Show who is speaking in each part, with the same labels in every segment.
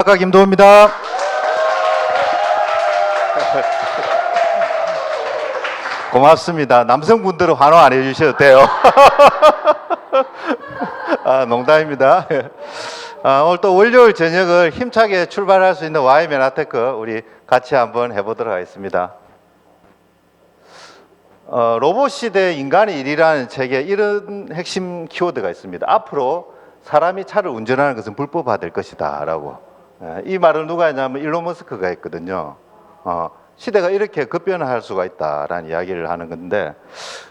Speaker 1: 작가 김도우입니다. 고맙습니다. 남성분들은 환호 안 해주셔도 돼요. 농담입니다. 오늘 또 월요일 저녁을 힘차게 출발할 수 있는 Y 맨하테크 우리 같이 한번 해보도록 하겠습니다. 로봇 시대 인간의 일이라는 책에 이런 핵심 키워드가 있습니다. 앞으로 사람이 차를 운전하는 것은 불법화될 것이다 라고. 이 말을 누가 했냐면 일론 머스크가 했거든요. 시대가 이렇게 급변할 수가 있다라는 이야기를 하는 건데,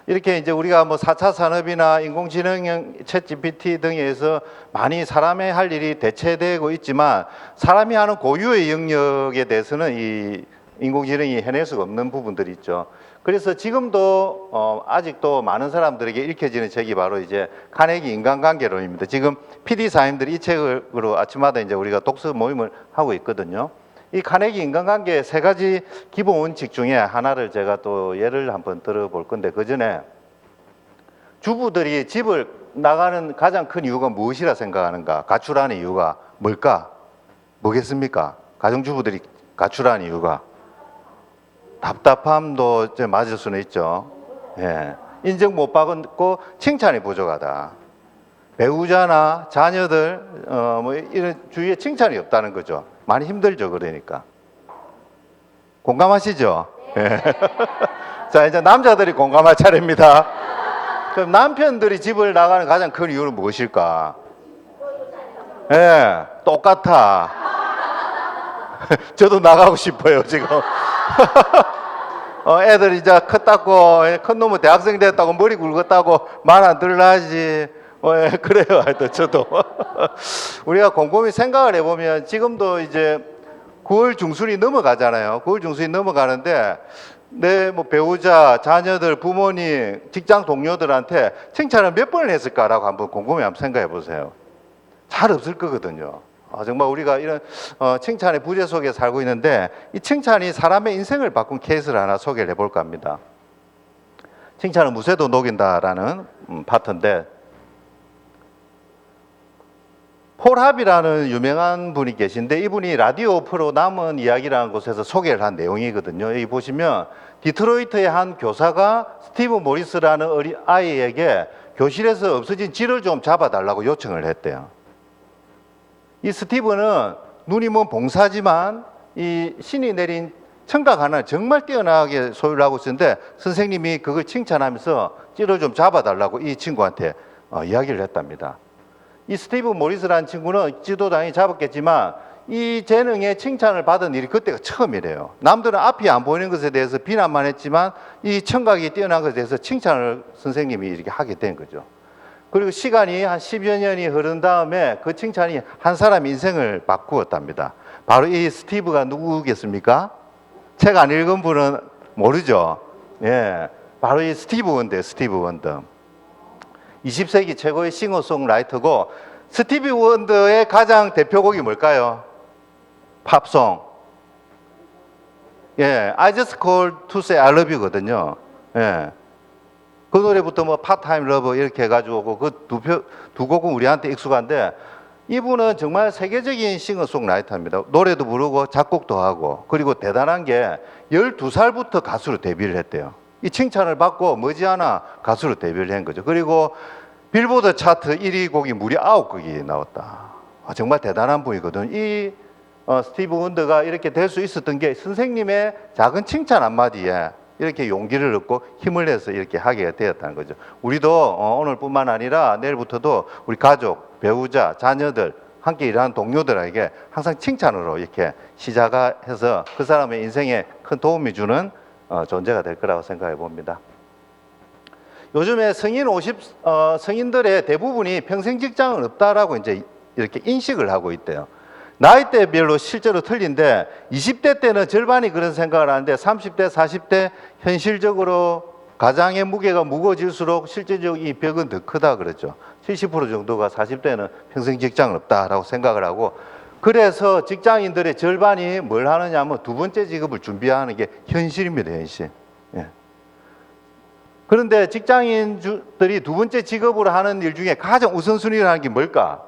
Speaker 1: 이렇게 이제 우리가 뭐 4차 산업이나 인공지능, 챗 GPT 등에서 많이 사람의 할 일이 대체되고 있지만 사람이 하는 고유의 영역에 대해서는 이 인공지능이 해낼 수가 없는 부분들이 있죠. 그래서 지금도 아직도 많은 사람들에게 읽혀지는 책이 바로 이제 카네기 인간관계론입니다. 지금 PD 사님들이 이 책으로 아침마다 이제 우리가 독서 모임을 하고 있거든요. 이 카네기 인간관계 세 가지 기본 원칙 중에 하나를 제가 또 예를 한번 들어볼 건데, 그 전에 주부들이 집을 나가는 가장 큰 이유가 무엇이라 생각하는가? 가출하는 이유가 뭘까? 뭐겠습니까? 가정주부들이 가출하는 이유가 답답함도 맞을 수는 있죠. 예. 인정 못 받고 칭찬이 부족하다. 배우자나 자녀들 뭐 이런 주위에 칭찬이 없다는 거죠. 많이 힘들죠. 그러니까 공감하시죠? 네. 자, 이제 남자들이 공감할 차례입니다. 그럼 남편들이 집을 나가는 가장 큰 이유는 무엇일까? 예, 똑같아. 저도 나가고 싶어요 지금. 애들 이제 컸다고, 큰 놈은 대학생 됐다고, 머리 굵었다고 말 안 들라지. 예, 그래요. 하여튼 저도. 우리가 곰곰이 생각을 해보면 지금도 이제 9월 중순이 넘어가잖아요. 9월 중순이 넘어가는데 내 뭐 배우자, 자녀들, 부모님, 직장 동료들한테 칭찬을 몇 번을 했을까라고 한번 곰곰이 한번 생각해 보세요. 잘 없을 거거든요. 정말 우리가 이런 칭찬의 부재 속에 살고 있는데, 이 칭찬이 사람의 인생을 바꾼 케이스를 하나 소개를 해볼까 합니다. 칭찬은 무쇠도 녹인다라는 파트인데, 폴 합이라는 유명한 분이 계신데, 이분이 라디오 프로 남은 이야기라는 곳에서 소개를 한 내용이거든요. 여기 보시면 디트로이트의 한 교사가 스티브 모리스라는 어린 아이에게 교실에서 없어진 쥐를 좀 잡아달라고 요청을 했대요. 이 스티브는 눈이 먼 봉사지만 이 신이 내린 청각 하나를 정말 뛰어나게 소유를 하고 있었는데, 선생님이 그걸 칭찬하면서 쥐를 좀 잡아달라고 이 친구한테 이야기를 했답니다. 이 스티브 모리스라는 친구는 쥐도 당연히 잡았겠지만 이 재능에 칭찬을 받은 일이 그때가 처음이래요. 남들은 앞이 안 보이는 것에 대해서 비난만 했지만 이 청각이 뛰어난 것에 대해서 칭찬을 선생님이 이렇게 하게 된 거죠. 그리고 시간이 한 10여 년이 흐른 다음에 그 칭찬이 한 사람의 인생을 바꾸었답니다. 바로 이 스티브가 누구겠습니까? 책 안 읽은 분은 모르죠. 예, 바로 이 스티브 원더예요. 스티브 원더. 20세기 최고의 싱어송라이터고, 스티비 원더의 가장 대표곡이 뭘까요? 팝송. 예, I just called to say I love you거든요. 예. 그 노래부터 뭐 파트타임 러브 이렇게 해가지고 그 두 곡은 우리한테 익숙한데, 이분은 정말 세계적인 싱어송라이터입니다. 노래도 부르고 작곡도 하고, 그리고 대단한 게 12살부터 가수로 데뷔를 했대요. 이 칭찬을 받고 머지않아 가수로 데뷔를 한 거죠. 그리고 빌보드 차트 1위 곡이 무려 9곡이 나왔다. 정말 대단한 분이거든. 이 스티브 원더가 이렇게 될 수 있었던 게 선생님의 작은 칭찬 한마디에 이렇게 용기를 얻고 힘을 내서 이렇게 하게 되었다는 거죠. 우리도 오늘뿐만 아니라 내일부터도 우리 가족, 배우자, 자녀들, 함께 일하는 동료들에게 항상 칭찬으로 이렇게 시작해서 그 사람의 인생에 큰 도움이 주는 존재가 될 거라고 생각해 봅니다. 요즘에 성인들의 대부분이 평생 직장은 없다라고 이제 이렇게 인식을 하고 있대요. 나이대별로 실제로 틀린데 20대 때는 절반이 그런 생각을 하는데 30대, 40대 현실적으로 가장의 무게가 무거워질수록 실제적 이 벽은 더 크다 그러죠. 70% 정도가 40대는 평생 직장은 없다라고 생각을 하고, 그래서 직장인들의 절반이 뭘 하느냐 하면 두 번째 직업을 준비하는 게 현실입니다. 현실. 예. 그런데 직장인들이 두 번째 직업으로 하는 일 중에 가장 우선순위를 하는 게 뭘까?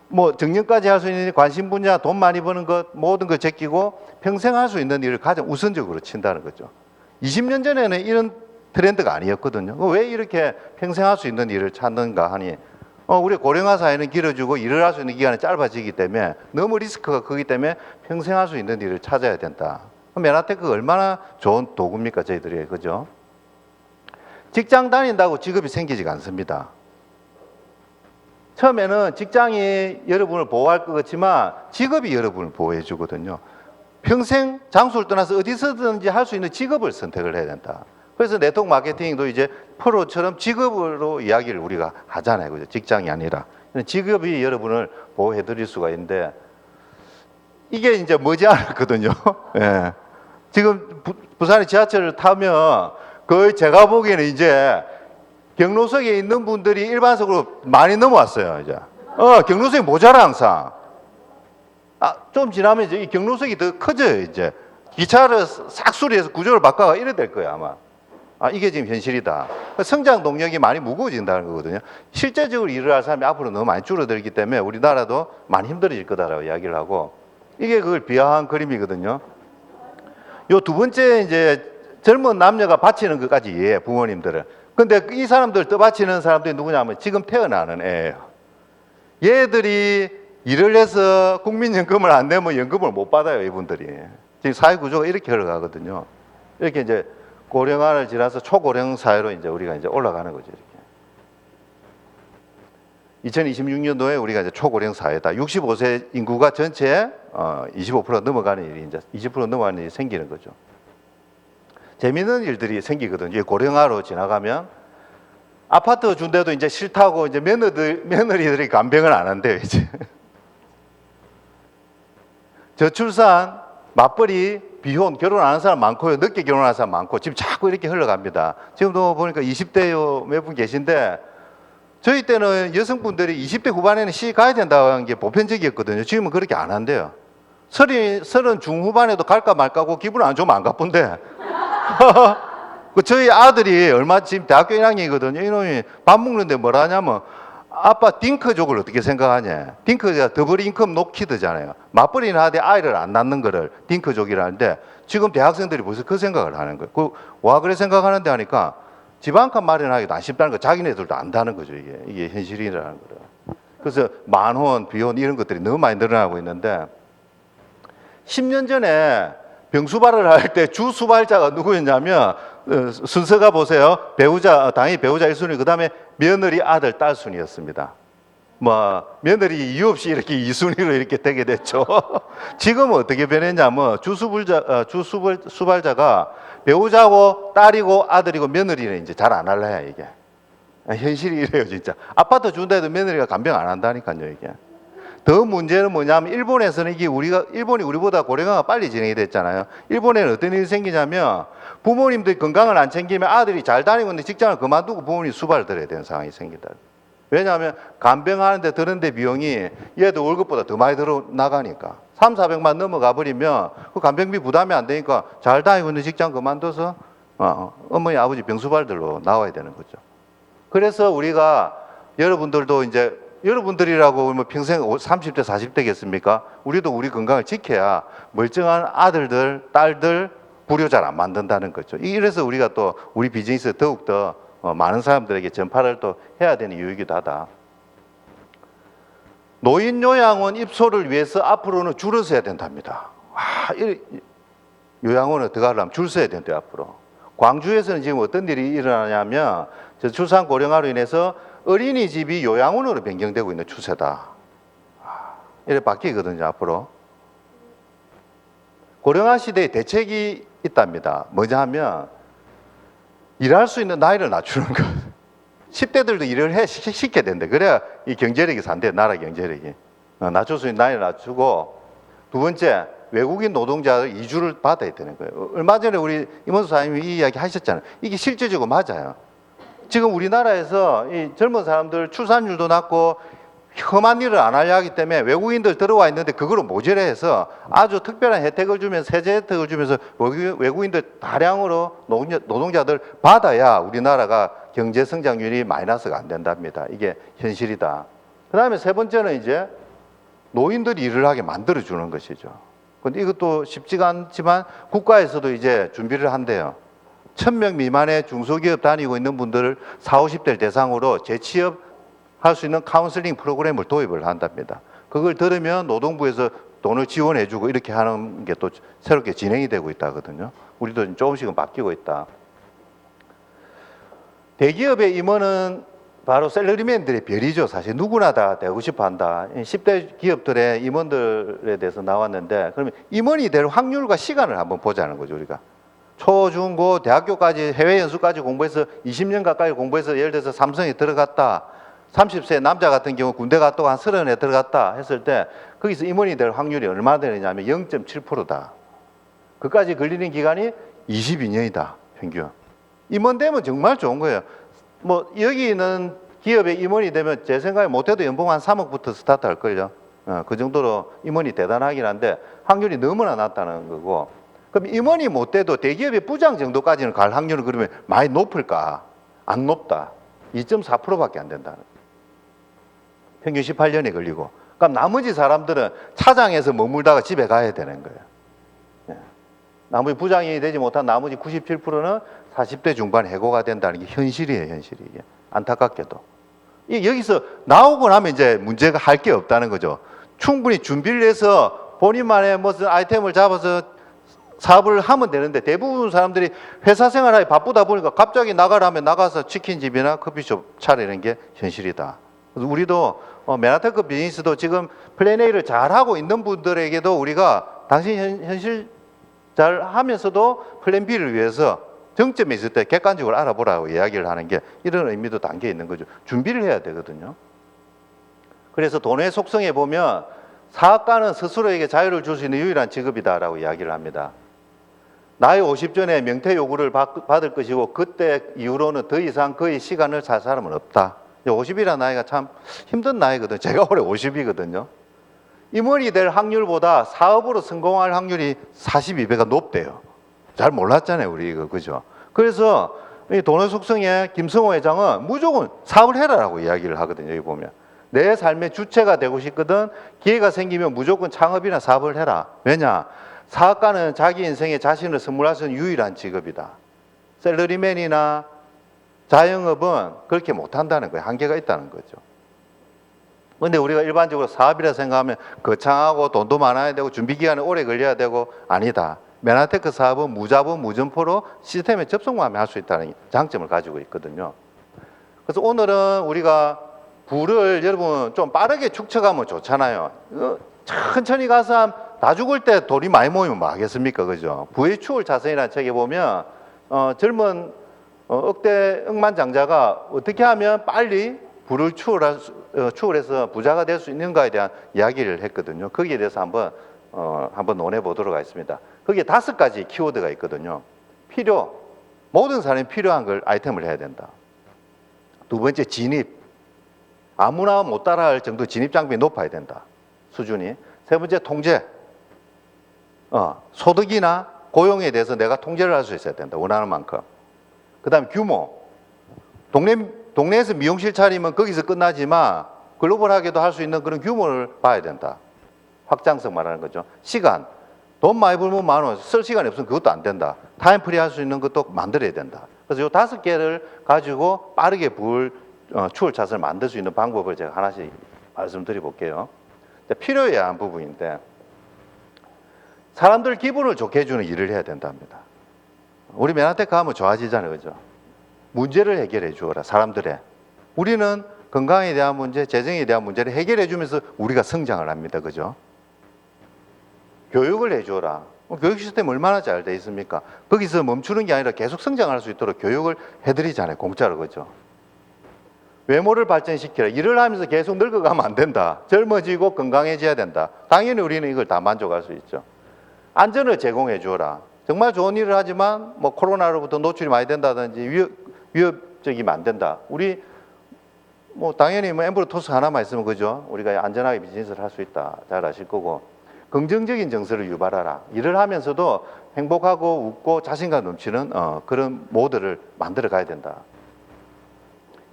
Speaker 1: 뭐 정년까지 할 수 있는 관심 분야, 돈 많이 버는 것 모든 걸 제끼고 평생 할 수 있는 일을 가장 우선적으로 친다는 거죠. 20년 전에는 이런 트렌드가 아니었거든요. 왜 이렇게 평생 할 수 있는 일을 찾는가 하니 우리 고령화 사회는 길어지고 일을 할 수 있는 기간이 짧아지기 때문에 너무 리스크가 크기 때문에 평생 할 수 있는 일을 찾아야 된다. 메나테크가 얼마나 좋은 도구입니까, 저희들이. 그죠? 직장 다닌다고 직업이 생기지가 않습니다. 처음에는 직장이 여러분을 보호할 것 같지만 직업이 여러분을 보호해 주거든요. 평생 장소를 떠나서 어디서든지 할 수 있는 직업을 선택을 해야 된다. 그래서 네트워크 마케팅도 이제 프로처럼 직업으로 이야기를 우리가 하잖아요. 그죠? 직장이 아니라. 직업이 여러분을 보호해 드릴 수가 있는데 이게 이제 머지않았거든요. 예. 지금 부산의 지하철을 타면 거의 제가 보기에는 이제 경로석에 있는 분들이 일반석으로 많이 넘어왔어요. 이제 경로석이 모자라 항상. 좀 지나면 이제 이 경로석이 더 커져요. 이제 기차를 싹 수리해서 구조를 바꿔가 이래 될 거예요 아마. 이게 지금 현실이다. 성장 동력이 많이 무거워진다는 거거든요. 실제적으로 일을 할 사람이 앞으로 너무 많이 줄어들기 때문에 우리나라도 많이 힘들어질 거다라고 이야기를 하고 이게 그걸 비하한 그림이거든요. 요 두 번째 이제 젊은 남녀가 바치는 것까지 이해해 부모님들은. 근데 이 사람들 떠받치는 사람들이 누구냐면 지금 태어나는 애예요. 얘들이 일을 해서 국민연금을 안 내면 연금을 못 받아요, 이분들이. 지금 사회 구조가 이렇게 흘러가거든요. 이렇게 이제 고령화를 지나서 초고령 사회로 이제 우리가 이제 올라가는 거죠, 이렇게. 2026년도에 우리가 이제 초고령 사회다. 65세 인구가 전체 25% 넘어가는 일이 이제 20% 넘어가는 일이 생기는 거죠. 재미있는 일들이 생기거든요. 고령화로 지나가면 아파트 준데도 이제 싫다고 이제 며느리들이 간병을 안 한대요, 이제. 저출산, 맞벌이, 비혼, 결혼 안 하는 사람 많고요. 늦게 결혼하는 사람 많고 지금 자꾸 이렇게 흘러갑니다. 지금도 보니까 20대요 몇 분 계신데 저희 때는 여성분들이 20대 후반에는 시집 가야 된다고 하는 게 보편적이었거든요. 지금은 그렇게 안 한대요. 30 중후반에도 갈까 말까고 기분 안 좋으면 안 가쁜데 저희 아들이 얼마 지금 대학교 1학년이거든요. 이놈이 밥 먹는데 뭐라 하냐면 아빠 딩크족을 어떻게 생각하냐. 딩크가 더블 인컴 노키드잖아요. 맞벌이는 하되 아이를 안 낳는 거를 딩크족이라는데 지금 대학생들이 벌써 그 생각을 하는 거예요. 와 그래 생각하는데 하니까 집 한 칸 마련하기도 안 쉽다는 거 자기네들도 안다는 거죠. 이게 현실이라는 거예요. 그래서 만혼, 비혼 이런 것들이 너무 많이 늘어나고 있는데 10년 전에 병수발을 할 때 주 수발자가 누구였냐면 순서가 보세요. 배우자, 당연히 배우자 1순위, 그 다음에 며느리, 아들, 딸 순이었습니다. 뭐 며느리 이유 없이 이렇게 2순위로 이렇게 되게 됐죠. 지금은 어떻게 변했냐면 주수발자가 배우자고 딸이고 아들이고 며느리는 이제 잘 안 할래요, 이게. 현실이 이래요, 진짜. 아파트 준다해도 며느리가 간병 안 한다니까요, 이게. 더 문제는 뭐냐면 일본에서는 일본이 우리보다 고령화가 빨리 진행이 됐잖아요. 일본에는 어떤 일이 생기냐면 부모님들이 건강을 안 챙기면 아들이 잘 다니고 있는데 직장을 그만두고 부모님이 수발을 들어야 되는 상황이 생긴다. 왜냐하면 간병하는데 드는데 비용이 얘도 월급보다 더 많이 들어 나가니까 300~400만 넘어가 버리면 그 간병비 부담이 안 되니까 잘 다니고 있는 직장 그만둬서 어머니 아버지 병수발들로 나와야 되는 거죠. 그래서 우리가 여러분들도 이제 여러분들이라고 뭐 평생 30대 40대겠습니까? 우리도 우리 건강을 지켜야 멀쩡한 아들들 딸들 불효 잘 안 만든다는 거죠. 이래서 우리가 또 우리 비즈니스 더욱더 많은 사람들에게 전파를 또 해야 되는 이유이기도 하다. 노인 요양원 입소를 위해서 앞으로는 줄을 서야 된답니다. 요양원에 들어가려면 줄 서야 된대요, 앞으로. 광주에서는 지금 어떤 일이 일어나냐면 저출산 고령화로 인해서 어린이집이 요양원으로 변경되고 있는 추세다. 이래 바뀌거든요, 앞으로. 고령화 시대에 대책이 있답니다. 뭐냐 하면 일할 수 있는 나이를 낮추는 것. 10대들도 일을 시켜야 된대. 그래야 이 경제력이 산대, 나라 경제력이. 낮출 수 있는 나이를 낮추고, 두 번째, 외국인 노동자들 이주를 받아야 되는 거예요. 얼마 전에 우리 임원수 사장님이 이 이야기 하셨잖아요. 이게 실제적으로 맞아요. 지금 우리나라에서 이 젊은 사람들 출산율도 낮고 험한 일을 안 하려 하기 때문에 외국인들 들어와 있는데 그거를 모자라해서 아주 특별한 혜택을 주면서 세제 혜택을 주면서 외국인들 다량으로 노동자들 받아야 우리나라가 경제 성장률이 마이너스가 안 된답니다. 이게 현실이다. 그 다음에 세 번째는 이제 노인들이 일을 하게 만들어주는 것이죠. 근데 이것도 쉽지가 않지만 국가에서도 이제 준비를 한대요. 1000명 미만의 중소기업 다니고 있는 분들을 40, 50대를 대상으로 재취업할 수 있는 카운슬링 프로그램을 도입을 한답니다. 그걸 들으면 노동부에서 돈을 지원해주고 이렇게 하는 게 또 새롭게 진행이 되고 있다거든요. 우리도 조금씩은 바뀌고 있다. 대기업의 임원은 바로 샐러리맨들의 별이죠. 사실 누구나 다 되고 싶어 한다. 10대 기업들의 임원들에 대해서 나왔는데, 그러면 임원이 될 확률과 시간을 한번 보자는 거죠, 우리가. 초, 중, 고, 대학교까지 해외 연수까지 공부해서 20년 가까이 공부해서 예를 들어서 삼성에 들어갔다. 30세 남자 같은 경우 군대 갔다 한 30에 들어갔다 했을 때 거기서 임원이 될 확률이 얼마나 되느냐면 0.7%다. 그까지 걸리는 기간이 22년이다, 평균. 임원 되면 정말 좋은 거예요. 뭐 여기 있는 기업에 임원이 되면 제 생각에 못해도 연봉 한 3억부터 스타트 할걸요. 그 정도로 임원이 대단하긴 한데 확률이 너무나 낮다는 거고, 그럼 임원이 못 돼도 대기업의 부장 정도까지는 갈 확률은 그러면 많이 높을까? 안 높다. 2.4%밖에 안 된다는 거예요. 평균 18년에 걸리고. 그럼 나머지 사람들은 차장에서 머물다가 집에 가야 되는 거예요. 나머지 부장이 되지 못한 나머지 97%는 40대 중반 해고가 된다는 게 현실이에요, 현실이. 이게. 안타깝게도. 여기서 나오고 나면 이제 문제가 할 게 없다는 거죠. 충분히 준비를 해서 본인만의 무슨 아이템을 잡아서 사업을 하면 되는데 대부분 사람들이 회사 생활하기 바쁘다 보니까 갑자기 나가라면 나가서 치킨집이나 커피숍 차리는 게 현실이다. 그래서 우리도 맨하탄급 비즈니스도 지금 플랜 A를 잘하고 있는 분들에게도 우리가 당신 현실 잘 하면서도 플랜 B를 위해서 정점에 있을 때 객관적으로 알아보라고 이야기를 하는 게 이런 의미도 담겨 있는 거죠. 준비를 해야 되거든요. 그래서 돈의 속성에 보면 사업가는 스스로에게 자유를 줄 수 있는 유일한 직업이다라고 이야기를 합니다. 나이 50전에 명퇴 요구를 받을 것이고 그때 이후로는 더 이상 그의 시간을 살 사람은 없다. 50이라는 나이가 참 힘든 나이거든요. 제가 올해 50이거든요. 임원이 될 확률보다 사업으로 성공할 확률이 42배가 높대요. 잘 몰랐잖아요, 우리 이거, 그죠? 그래서 이 돈의 속성에 김성호 회장은 무조건 사업을 해라라고 이야기를 하거든요. 여기 보면 내 삶의 주체가 되고 싶거든 기회가 생기면 무조건 창업이나 사업을 해라. 왜냐? 사업가는 자기 인생에 자신을 선물할 수 있는 유일한 직업이다. 샐러리맨이나 자영업은 그렇게 못한다는 거예요. 한계가 있다는 거죠. 근데 우리가 일반적으로 사업이라 생각하면 거창하고 돈도 많아야 되고 준비 기간이 오래 걸려야 되고 아니다. 맨하테크 사업은 무자본 무점포로 시스템에 접속만 하면 할 수 있다는 장점을 가지고 있거든요. 그래서 오늘은 우리가 부를 여러분 좀 빠르게 축적하면 좋잖아요. 천천히 가서 다 죽을 때 돈이 많이 모이면 뭐 하겠습니까, 그죠? 부의 추월 자선이라는 책에 보면 젊은 억만장자가 어떻게 하면 빨리 부를 추월해서 부자가 될 수 있는가에 대한 이야기를 했거든요. 거기에 대해서 한번 논해 보도록 하겠습니다. 거기에 5가지 키워드가 있거든요. 필요, 모든 사람이 필요한 걸 아이템을 해야 된다. 두 번째, 진입, 아무나 못 따라할 정도 진입 장벽이 높아야 된다. 수준이. 세 번째, 통제, 소득이나 고용에 대해서 내가 통제를 할 수 있어야 된다. 원하는 만큼. 그 다음에 규모, 동네에서 미용실 차리면 거기서 끝나지만 글로벌하게도 할 수 있는 그런 규모를 봐야 된다. 확장성 말하는 거죠. 시간, 돈 많이 벌면 많아. 쓸 시간이 없으면 그것도 안 된다. 타임프리 할 수 있는 것도 만들어야 된다. 그래서 이 5개를 가지고 빠르게 추월 차선을 만들 수 있는 방법을 제가 하나씩 말씀드려 볼게요. 필요해야 한 부분인데 사람들 기분을 좋게 해주는 일을 해야 된답니다. 우리 맨하테크 하면 좋아지잖아요, 그죠? 문제를 해결해 주어라, 사람들의. 우리는 건강에 대한 문제, 재정에 대한 문제를 해결해 주면서 우리가 성장을 합니다, 그죠? 교육을 해 주어라. 교육 시스템 얼마나 잘 돼 있습니까? 거기서 멈추는 게 아니라 계속 성장할 수 있도록 교육을 해드리잖아요, 공짜로, 그죠? 외모를 발전시키라. 일을 하면서 계속 늙어가면 안 된다. 젊어지고 건강해져야 된다. 당연히 우리는 이걸 다 만족할 수 있죠. 안전을 제공해 주어라. 정말 좋은 일을 하지만 뭐 코로나로부터 노출이 많이 된다든지 위협적이면 안 된다. 우리 뭐 당연히 뭐 엠브로토스 하나만 있으면 그죠? 우리가 안전하게 비즈니스를 할 수 있다. 잘 아실 거고. 긍정적인 정서를 유발하라. 일을 하면서도 행복하고 웃고 자신감 넘치는 그런 모델을 만들어 가야 된다.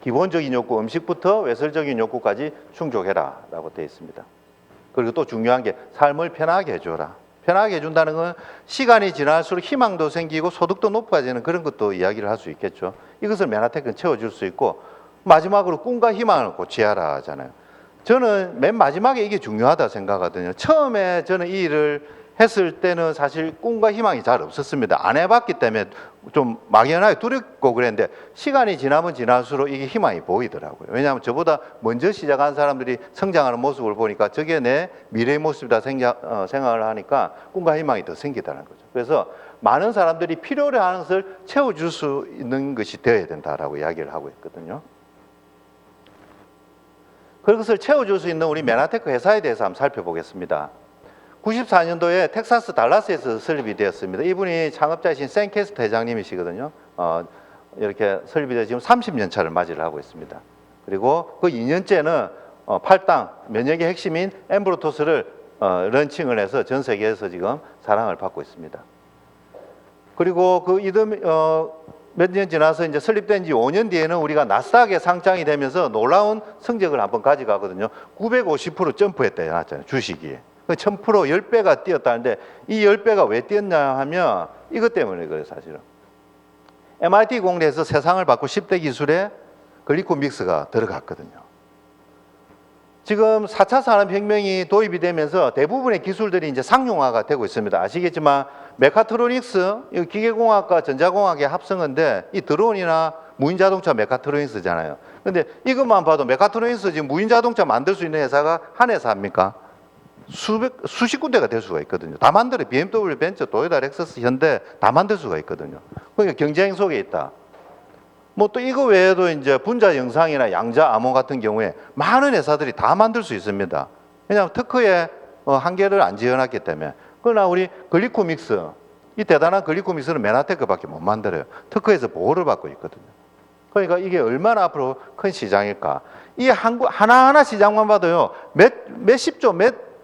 Speaker 1: 기본적인 욕구, 음식부터 외설적인 욕구까지 충족해라 라고 되어 있습니다. 그리고 또 중요한 게 삶을 편하게 해줘라. 편하게 해준다는 건 시간이 지날수록 희망도 생기고 소득도 높아지는 그런 것도 이야기를 할 수 있겠죠. 이것을 메나테크는 채워줄 수 있고, 마지막으로 꿈과 희망을 고취하라 하잖아요. 저는 맨 마지막에 이게 중요하다 생각하거든요. 처음에 저는 이 일을 했을 때는 사실 꿈과 희망이 잘 없었습니다. 안 해봤기 때문에 좀 막연하게 두렵고 그랬는데, 시간이 지나면 지날수록 이게 희망이 보이더라고요. 왜냐하면 저보다 먼저 시작한 사람들이 성장하는 모습을 보니까 저게 내 미래의 모습이다 생각을 하니까 꿈과 희망이 더 생기다는 거죠. 그래서 많은 사람들이 필요로 하는 것을 채워줄 수 있는 것이 되어야 된다라고 이야기를 하고 있거든요. 그것을 채워줄 수 있는 우리 메나테크 회사에 대해서 한번 살펴보겠습니다. 94년도에 텍사스 달라스에서 설립이 되었습니다. 이분이 창업자이신 샌캐스트 회장님이시거든요. 이렇게 설립이 되어 지금 30년 차를 맞이를 하고 있습니다. 그리고 그 2년째는 8당 면역의 핵심인 엠브로토스를 런칭을 해서 전 세계에서 지금 사랑을 받고 있습니다. 그리고 그 몇 년 지나서 이제 설립된 지 5년 뒤에는 우리가 나스닥에 상장이 되면서 놀라운 성적을 한번 가져가거든요. 950% 점프했다 해놨잖아요. 주식이. 1000% 10배가 뛰었다는데, 이 10배가 왜 뛰었냐 하면 이것 때문에 그래요, 사실은. MIT 공대에서 세상을 바꿀 10대 기술에 글리코 믹스가 들어갔거든요. 지금 4차 산업혁명이 도입이 되면서 대부분의 기술들이 이제 상용화가 되고 있습니다. 아시겠지만 메카트로닉스, 기계공학과 전자공학의 합성어인데, 이 드론이나 무인자동차 메카트로닉스잖아요. 근데 이것만 봐도 메카트로닉스 지금 무인자동차 만들 수 있는 회사가 한 회사입니까? 수십 군데가 될 수가 있거든요. 다 만들어요. BMW, 벤츠, 도요타, 렉서스, 현대 다 만들 수가 있거든요. 그러니까 경쟁 속에 있다. 뭐 또 이거 외에도 이제 분자 영상이나 양자 암호 같은 경우에 많은 회사들이 다 만들 수 있습니다. 왜냐하면 특허에 한계를 안 지어놨기 때문에. 그러나 우리 글리코믹스, 이 대단한 글리코믹스는 메나테크밖에 못 만들어요. 특허에서 보호를 받고 있거든요. 그러니까 이게 얼마나 앞으로 큰 시장일까. 이 하나하나 시장만 봐도요, 몇십조,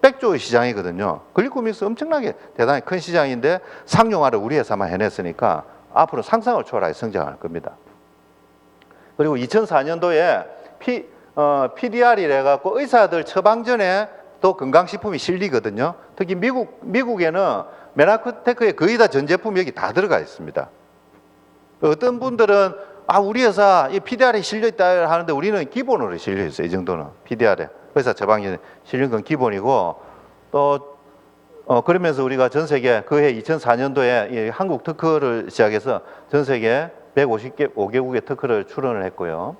Speaker 1: 백조의 시장이거든요. 글리코믹스 엄청나게 대단히 큰 시장인데 상용화를 우리 회사만 해냈으니까 앞으로 상상을 초월하게 성장할 겁니다. 그리고 2004년도에 PDR이라 갖고 의사들 처방 전에 또 건강식품이 실리거든요. 특히 미국에는 메나테크의 거의 다 전 제품이 여기 다 들어가 있습니다. 어떤 분들은 우리 회사 이 PDR에 실려 있다 하는데, 우리는 기본으로 실려 있어요. 이 정도는 PDR에 의사 처방전에 실린 건 기본이고, 또 그러면서 우리가 전 세계 그해 2004년도에 이 한국 특허를 시작해서 전 세계 155개국의 특허를 출원을 했고요.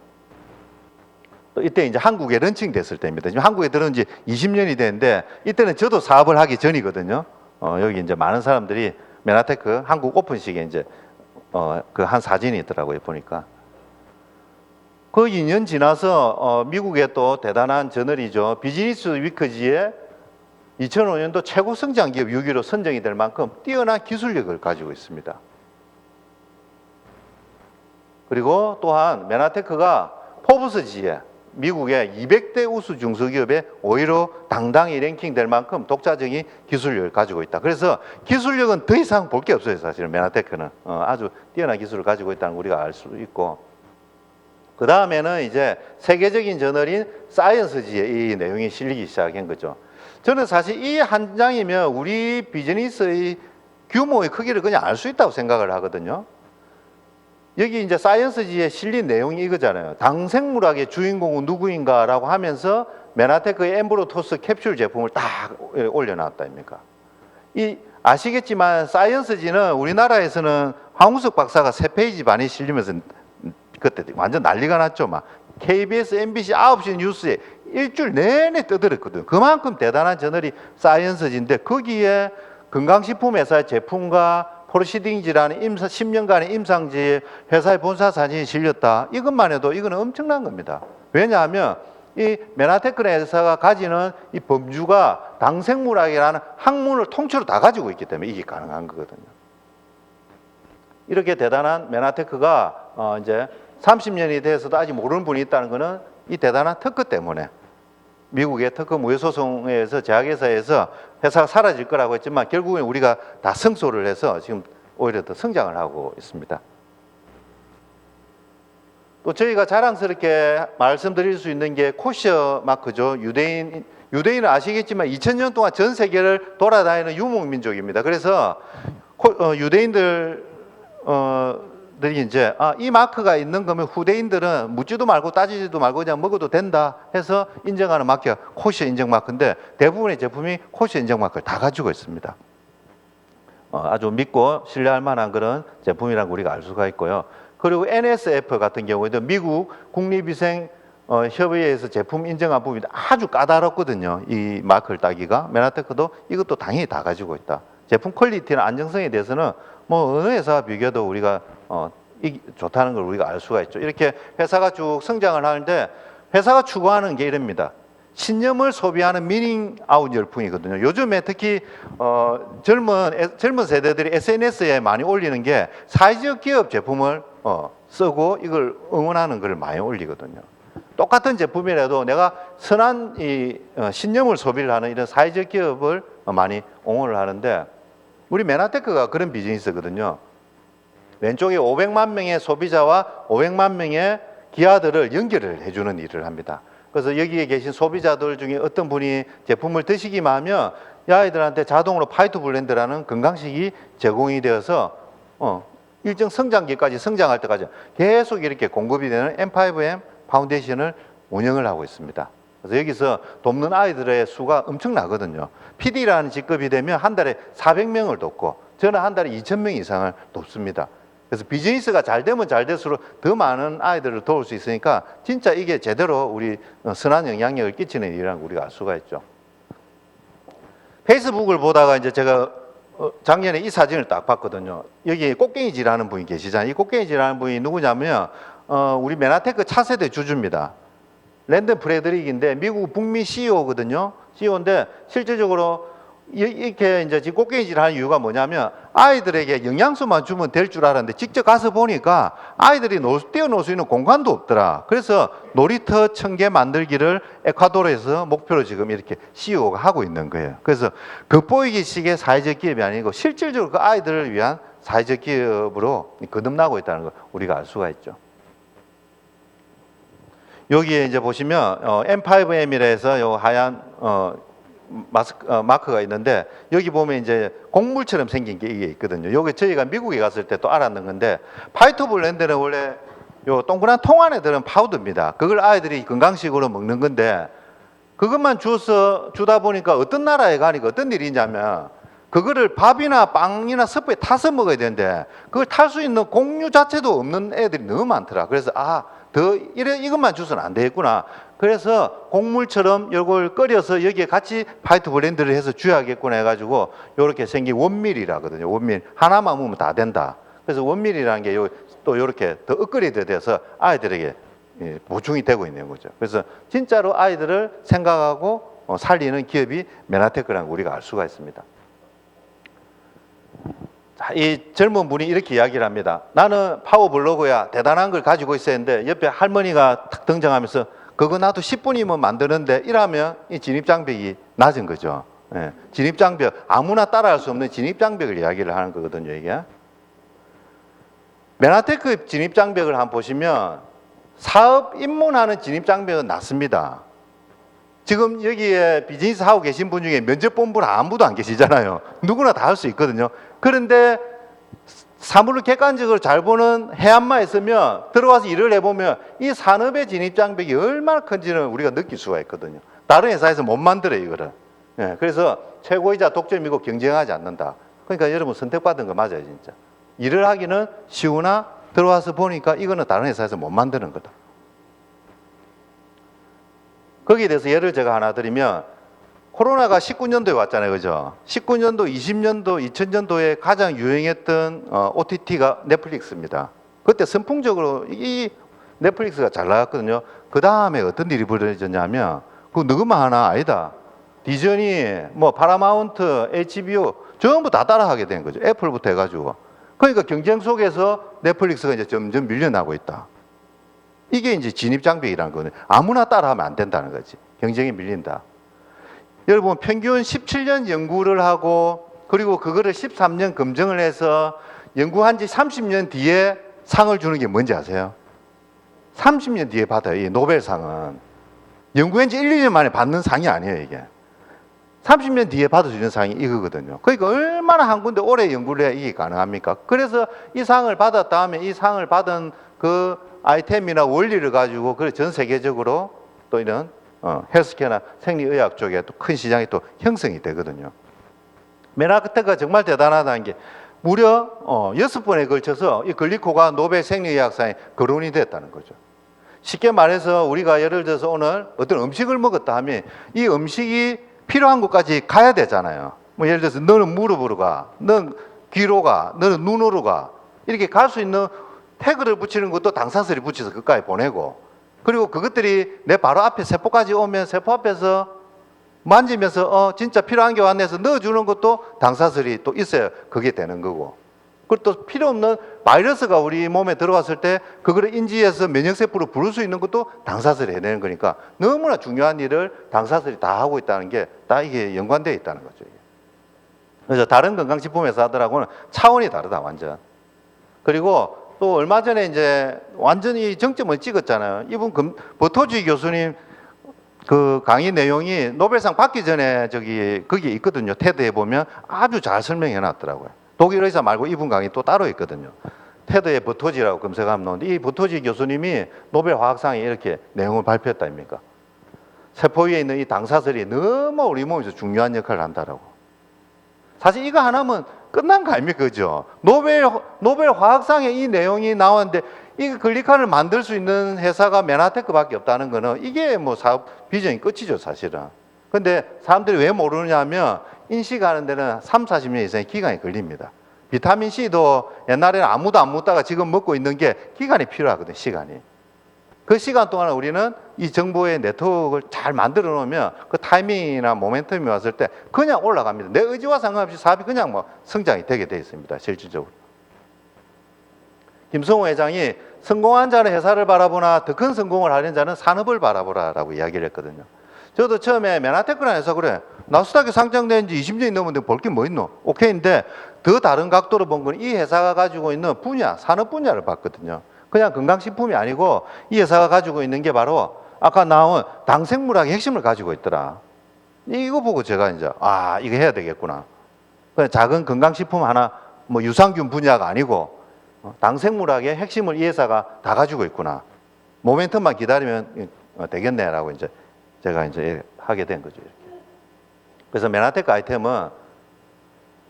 Speaker 1: 또 이때 이제 한국에 런칭됐을 때입니다. 지금 한국에 들어온 지 20년이 됐는데, 이때는 저도 사업을 하기 전이거든요. 여기 이제 많은 사람들이 메나테크 한국 오픈식에 이제 그 한 사진이 있더라고요, 보니까. 그 2년 지나서 미국의 또 대단한 저널이죠, 비즈니스 위크지에 2005년도 최고 성장 기업 6위로 선정이 될 만큼 뛰어난 기술력을 가지고 있습니다. 그리고 또한 메나테크가 포브스지에 미국의 200대 우수 중소기업의 5위로 당당히 랭킹될 만큼 독자적인 기술력을 가지고 있다. 그래서 기술력은 더 이상 볼 게 없어요, 사실은. 메나테크는 아주 뛰어난 기술을 가지고 있다는 걸 우리가 알 수 있고, 그 다음에는 이제 세계적인 저널인 사이언스지에 이 내용이 실리기 시작한 거죠. 저는 사실 이 한 장이면 우리 비즈니스의 규모의 크기를 그냥 알 수 있다고 생각을 하거든요. 여기 이제 사이언스지에 실린 내용이 이거잖아요. 당생물학의 주인공은 누구인가라고 하면서 메나테크의 엠브로토스 캡슐 제품을 딱 올려놨다 입니까? 아시겠지만 사이언스지는 우리나라에서는 황우석 박사가 3페이지 반이 실리면서 그때 완전 난리가 났죠. 막 KBS, MBC 9시 뉴스에 일주일 내내 떠들었거든요. 그만큼 대단한 저널이 사이언스지인데, 거기에 건강식품 회사의 제품과 포르시딩지라는 10년간의 임상지 회사의 본사 사진이 실렸다. 이것만 해도 이거는 엄청난 겁니다. 왜냐하면 이 메나테크 회사가 가지는 이 범주가 당생물학이라는 학문을 통째로 다 가지고 있기 때문에 이게 가능한 거거든요. 이렇게 대단한 메나테크가 이제 30년이 돼서도 아직 모르는 분이 있다는 것은 이 대단한 특허 때문에, 미국의 특허 무효소송에서 제약회사에서 회사가 사라질 거라고 했지만 결국엔 우리가 다 승소를 해서 지금 오히려 더 성장을 하고 있습니다. 또 저희가 자랑스럽게 말씀드릴 수 있는 게 코시어 마크죠. 유대인은 아시겠지만 2000년 동안 전 세계를 돌아다니는 유목민족입니다. 그래서 유대인들 들이 이제 이 마크가 있는 거면 후대인들은 묻지도 말고 따지지도 말고 그냥 먹어도 된다 해서 인정하는 마크가 코시어 인증 마크인데 대부분의 제품이 코시어 인증 마크를 다 가지고 있습니다. 아주 믿고 신뢰할 만한 그런 제품이라는 걸 우리가 알 수가 있고요. 그리고 NSF 같은 경우에도 미국 국립위생 협의회에서 제품 인정한 부분이 아주 까다롭거든요. 이 마크를 따기가. 메나테크도 이것도 당연히 다 가지고 있다. 제품 퀄리티나 안정성에 대해서는 뭐 어느 회사와 비교도 우리가 좋다는 걸 우리가 알 수가 있죠. 이렇게 회사가 쭉 성장을 하는데 회사가 추구하는 게 이럽니다. 신념을 소비하는 미닝 아웃 열풍이거든요. 요즘에 특히 젊은 세대들이 SNS에 많이 올리는 게 사회적 기업 제품을 쓰고 이걸 응원하는 걸 많이 올리거든요. 똑같은 제품이라도 내가 선한 신념을 소비를 하는 이런 사회적 기업을 많이 옹호를 하는데 우리 메나테크가 그런 비즈니스거든요. 왼쪽에 500만 명의 소비자와 500만 명의 기아들을 연결을 해주는 일을 합니다. 그래서 여기에 계신 소비자들 중에 어떤 분이 제품을 드시기만 하면 이 아이들한테 자동으로 파이트 블렌드라는 건강식이 제공이 되어서 일정 성장기까지 성장할 때까지 계속 이렇게 공급이 되는 M5M 파운데이션을 운영을 하고 있습니다. 그래서 여기서 돕는 아이들의 수가 엄청나거든요. PD라는 직급이 되면 한 달에 400명을 돕고 저는 한 달에 2,000명 이상을 돕습니다. 그래서 비즈니스가 잘 되면 잘 될수록 더 많은 아이들을 도울 수 있으니까 진짜 이게 제대로 우리 선한 영향력을 끼치는 일이라는 걸 우리가 알 수가 있죠. 페이스북을 보다가 이제 제가 작년에 이 사진을 딱 봤거든요. 여기 꽃갱이질하는 분이 계시잖아요. 이 꽃갱이질하는 분이 누구냐면 우리 메나테크 차세대 주주입니다. 랜든 프레드릭인데 미국 북미 CEO거든요. CEO인데 실질적으로 이렇게 이제 지금 꽃게질 하는 이유가 뭐냐면 아이들에게 영양소만 주면 될 줄 알았는데 직접 가서 보니까 아이들이 뛰어놀 수 있는 공간도 없더라. 그래서 놀이터 1000개 만들기를 에콰도르에서 목표로 지금 이렇게 CEO가 하고 있는 거예요. 그래서 겉보이기식의 사회적 기업이 아니고 실질적으로 그 아이들을 위한 사회적 기업으로 거듭나고 있다는 걸 우리가 알 수가 있죠. 여기에 이제 보시면 M5M이라 해서 요 하얀 마크가 있는데 여기 보면 이제 곡물처럼 생긴 게 이게 있거든요. 요게 저희가 미국에 갔을 때 또 알았는 건데 파이터 블렌드는 원래 요 동그란 통 안에 들은 파우더입니다. 그걸 아이들이 건강식으로 먹는 건데 그것만 주다 보니까 어떤 나라에 가니까 어떤 일이 있냐면 그거를 밥이나 빵이나 스프에 타서 먹어야 되는데 그걸 탈 수 있는 공유 자체도 없는 애들이 너무 많더라. 그래서 이것만 주서는 안 되겠구나. 그래서 곡물처럼 이걸 끓여서 여기에 같이 파이트 블렌드를 해서 줘야겠구나 해가지고 이렇게 생긴 원밀이라거든요. 원밀 하나만 먹으면 다 된다. 그래서 원밀이라는 게 또 이렇게 더 업그레이드 돼서 아이들에게 보충이 되고 있는 거죠. 그래서 진짜로 아이들을 생각하고 살리는 기업이 메나테크라는 걸 우리가 알 수가 있습니다. 이 젊은 분이 이렇게 이야기를 합니다. 나는 파워블로그야 대단한 걸 가지고 있어야 했는데 옆에 할머니가 탁 등장하면서 그거 나도 10분이면 만드는데 이러면 이 진입장벽이 낮은 거죠. 진입장벽, 아무나 따라할 수 없는 진입장벽을 이야기를 하는 거거든요. 이게 메나테크 진입장벽을 한번 보시면 사업 입문하는 진입장벽은 낮습니다. 지금 여기에 비즈니스 하고 계신 분 중에 면접본분 아무도 안 계시잖아요. 누구나 다 할 수 있거든요. 그런데 사물을 객관적으로 잘 보는 해안마에 있으면 들어와서 일을 해보면 이 산업의 진입장벽이 얼마나 큰지는 우리가 느낄 수가 있거든요. 다른 회사에서 못 만들어요, 이거를. 그래서 최고이자 독점이고 경쟁하지 않는다. 그러니까 여러분 선택받은 거 맞아요, 진짜. 일을 하기는 쉬우나 들어와서 보니까 이거는 다른 회사에서 못 만드는 거다. 거기에 대해서 예를 제가 하나 드리면 코로나가 19년도에 왔잖아요. 그죠? 19년도, 20년도, 2000년도에 가장 유행했던 OTT가 넷플릭스입니다. 그때 선풍적으로 이 넷플릭스가 잘 나갔거든요. 그 다음에 어떤 일이 벌어졌냐면 그 누구만 하나 아니다. 디즈니, 파라마운트, HBO 전부 다 따라하게 된 거죠. 애플부터 해가지고. 그러니까 경쟁 속에서 넷플릭스가 이제 점점 밀려나고 있다. 이게 이제 진입장벽이라는 거는 아무나 따라하면 안 된다는 거지. 경쟁이 밀린다. 여러분 평균 17년 연구를 하고 그리고 그거를 13년 검증을 해서 연구한 지 30년 뒤에 상을 주는 게 뭔지 아세요? 30년 뒤에 받아요. 이 노벨상은. 연구한 지 1, 2년 만에 받는 상이 아니에요, 이게. 30년 뒤에 받을 수 있는 상이 이거거든요. 그러니까 얼마나 한 군데 오래 연구를 해야 이게 가능합니까? 그래서 이 상을 받았 다음에 이 상을 받은 그 아이템이나 원리를 가지고 전 세계적으로 또 이런 헬스케어나 생리의학 쪽에 또 큰 시장이 또 형성이 되거든요. 메나테크가 정말 대단하다는 게 무려 6번에 걸쳐서 이 글리코가 노벨 생리의학상에 거론이 됐다는 거죠. 쉽게 말해서 우리가 예를 들어서 오늘 어떤 음식을 먹었다 하면 이 음식이 필요한 곳까지 가야 되잖아요. 뭐 예를 들어서 너는 무릎으로 가, 너는 귀로 가, 너는 눈으로 가. 이렇게 갈 수 있는 태그를 붙이는 것도 당사슬이 붙여서 그까지 보내고, 그리고 그것들이 내 바로 앞에 세포까지 오면 세포 앞에서 만지면서 진짜 필요한 게 왔네 해서 넣어주는 것도 당사슬이 또 있어야 그게 되는 거고, 그리고 또 필요 없는 바이러스가 우리 몸에 들어왔을 때 그거를 인지해서 면역세포로 부를 수 있는 것도 당사슬이 해내는 거니까 너무나 중요한 일을 당사슬이 다 하고 있다는 게 다 이게 연관되어 있다는 거죠. 그래서 다른 건강식품 회사들하고는 차원이 다르다, 완전. 그리고 또 얼마 전에 이제 완전히 정점을 찍었잖아요. 이분 버토지 교수님 그 강의 내용이 노벨상 받기 전에 거기에 있거든요. 테드에 보면 아주 잘 설명해 놨더라고요. 독일 의사 말고 이분 강의 또 따로 있거든요. 테드의 버토지라고 검색하면 나오는데, 이 버토지 교수님이 노벨 화학상에 이렇게 내용을 발표했다 아닙니까? 세포 위에 있는 이 당사슬이 너무 우리 몸에서 중요한 역할을 한다라고. 사실 이거 하나면 끝난 거 아닙니까? 그죠? 노벨 화학상에 이 내용이 나왔는데 이 글리칸을 만들 수 있는 회사가 메나테크밖에 없다는 거는 이게 뭐 사업 비전이 끝이죠, 사실은. 근데 사람들이 왜 모르느냐 하면 인식하는 데는 3, 40년 이상의 기간이 걸립니다. 비타민 C도 옛날에는 아무도 안 먹다가 지금 먹고 있는 게 기간이 필요하거든요, 시간이. 그 시간 동안 우리는 이 정보의 네트워크를 잘 만들어 놓으면 그 타이밍이나 모멘텀이 왔을 때 그냥 올라갑니다. 내 의지와 상관없이 사업이 그냥 뭐 성장이 되게 돼 있습니다, 실질적으로. 김성호 회장이 성공한 자는 회사를 바라보나 더 큰 성공을 하려는 자는 산업을 바라보라라고 이야기를 했거든요. 저도 처음에 메나테크라는 회사 그래, 나스닥에 상장된 지 20년이 넘었는데 볼 게 뭐 있노? 오케이인데 더 다른 각도로 본 건 이 회사가 가지고 있는 분야, 산업 분야를 봤거든요. 그냥 건강식품이 아니고 이 회사가 가지고 있는 게 바로 아까 나온 당생물학의 핵심을 가지고 있더라. 이거 보고 제가 이제 이거 해야 되겠구나. 그냥 작은 건강식품 하나, 뭐 유산균 분야가 아니고 당생물학의 핵심을 이 회사가 다 가지고 있구나. 모멘텀만 기다리면 되겠네라고 이제 제가 이제 하게 된 거죠. 이렇게. 그래서 메나테크 아이템은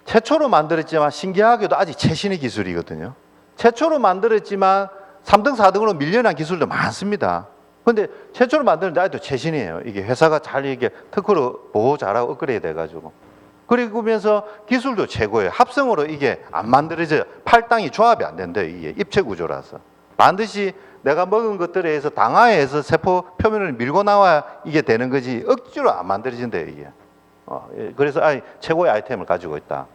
Speaker 1: 최초로 만들었지만 신기하게도 아직 최신의 기술이거든요. 최초로 만들었지만 3등, 4등으로 밀려난 기술도 많습니다. 근데 최초로 만드는데 아직도 최신이에요. 이게 회사가 잘 이게 특허로 보호 잘하고 업그레이드 돼가지고. 그리고면서 기술도 최고예요. 합성으로 이게 안 만들어져요. 팔당이 조합이 안 된대요. 이게 입체 구조라서. 반드시 내가 먹은 것들에 의해서 당화해서 세포 표면을 밀고 나와야 이게 되는 거지 억지로 안 만들어진대요, 이게. 그래서 최고의 아이템을 가지고 있다.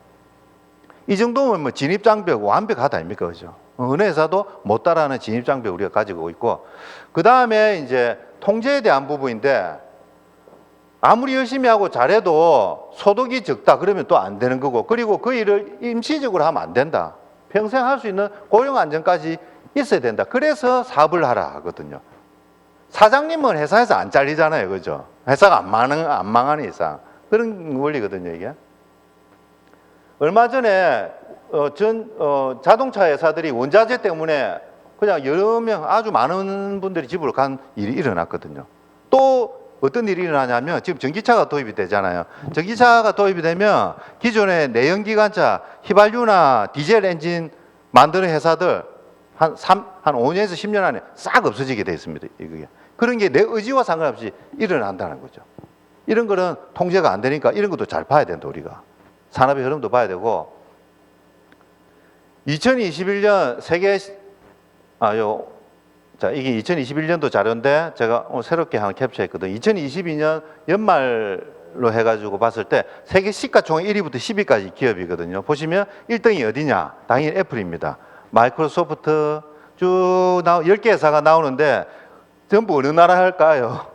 Speaker 1: 이 정도면 뭐 진입장벽 완벽하다 아닙니까? 그죠? 어느 회사도 못 따라하는 진입장벽 우리가 가지고 있고, 그 다음에 이제 통제에 대한 부분인데, 아무리 열심히 하고 잘해도 소득이 적다 그러면 또 안 되는 거고, 그리고 그 일을 임시적으로 하면 안 된다. 평생 할 수 있는 고용 안정까지 있어야 된다. 그래서 사업을 하라 하거든요. 사장님은 회사에서 안 잘리잖아요, 그죠? 회사가 안 망하는 이상. 그런 원리거든요, 이게. 얼마 전에 자동차 회사들이 원자재 때문에 그냥 여러 명, 아주 많은 분들이 집으로 간 일이 일어났거든요. 또 어떤 일이 일어나냐면 지금 전기차가 도입이 되잖아요. 전기차가 도입이 되면 기존의 내연기관차, 휘발유나 디젤 엔진 만드는 회사들 한 5년에서 10년 안에 싹 없어지게 돼 있습니다. 이게. 그런 게 내 의지와 상관없이 일어난다는 거죠. 이런 거는 통제가 안 되니까 이런 것도 잘 봐야 된다, 우리가. 산업의 흐름도 봐야 되고. 2021년 세계 이게 2021년도 자료인데 제가 오늘 새롭게 하나 캡처했거든요. 2022년 연말로 해가지고 봤을 때 세계 시가총액 1위부터 10위까지 기업이거든요. 보시면 1등이 어디냐? 당연히 애플입니다. 마이크로소프트 쭉 10개 회사가 나오는데 전부 어느 나라 할까요?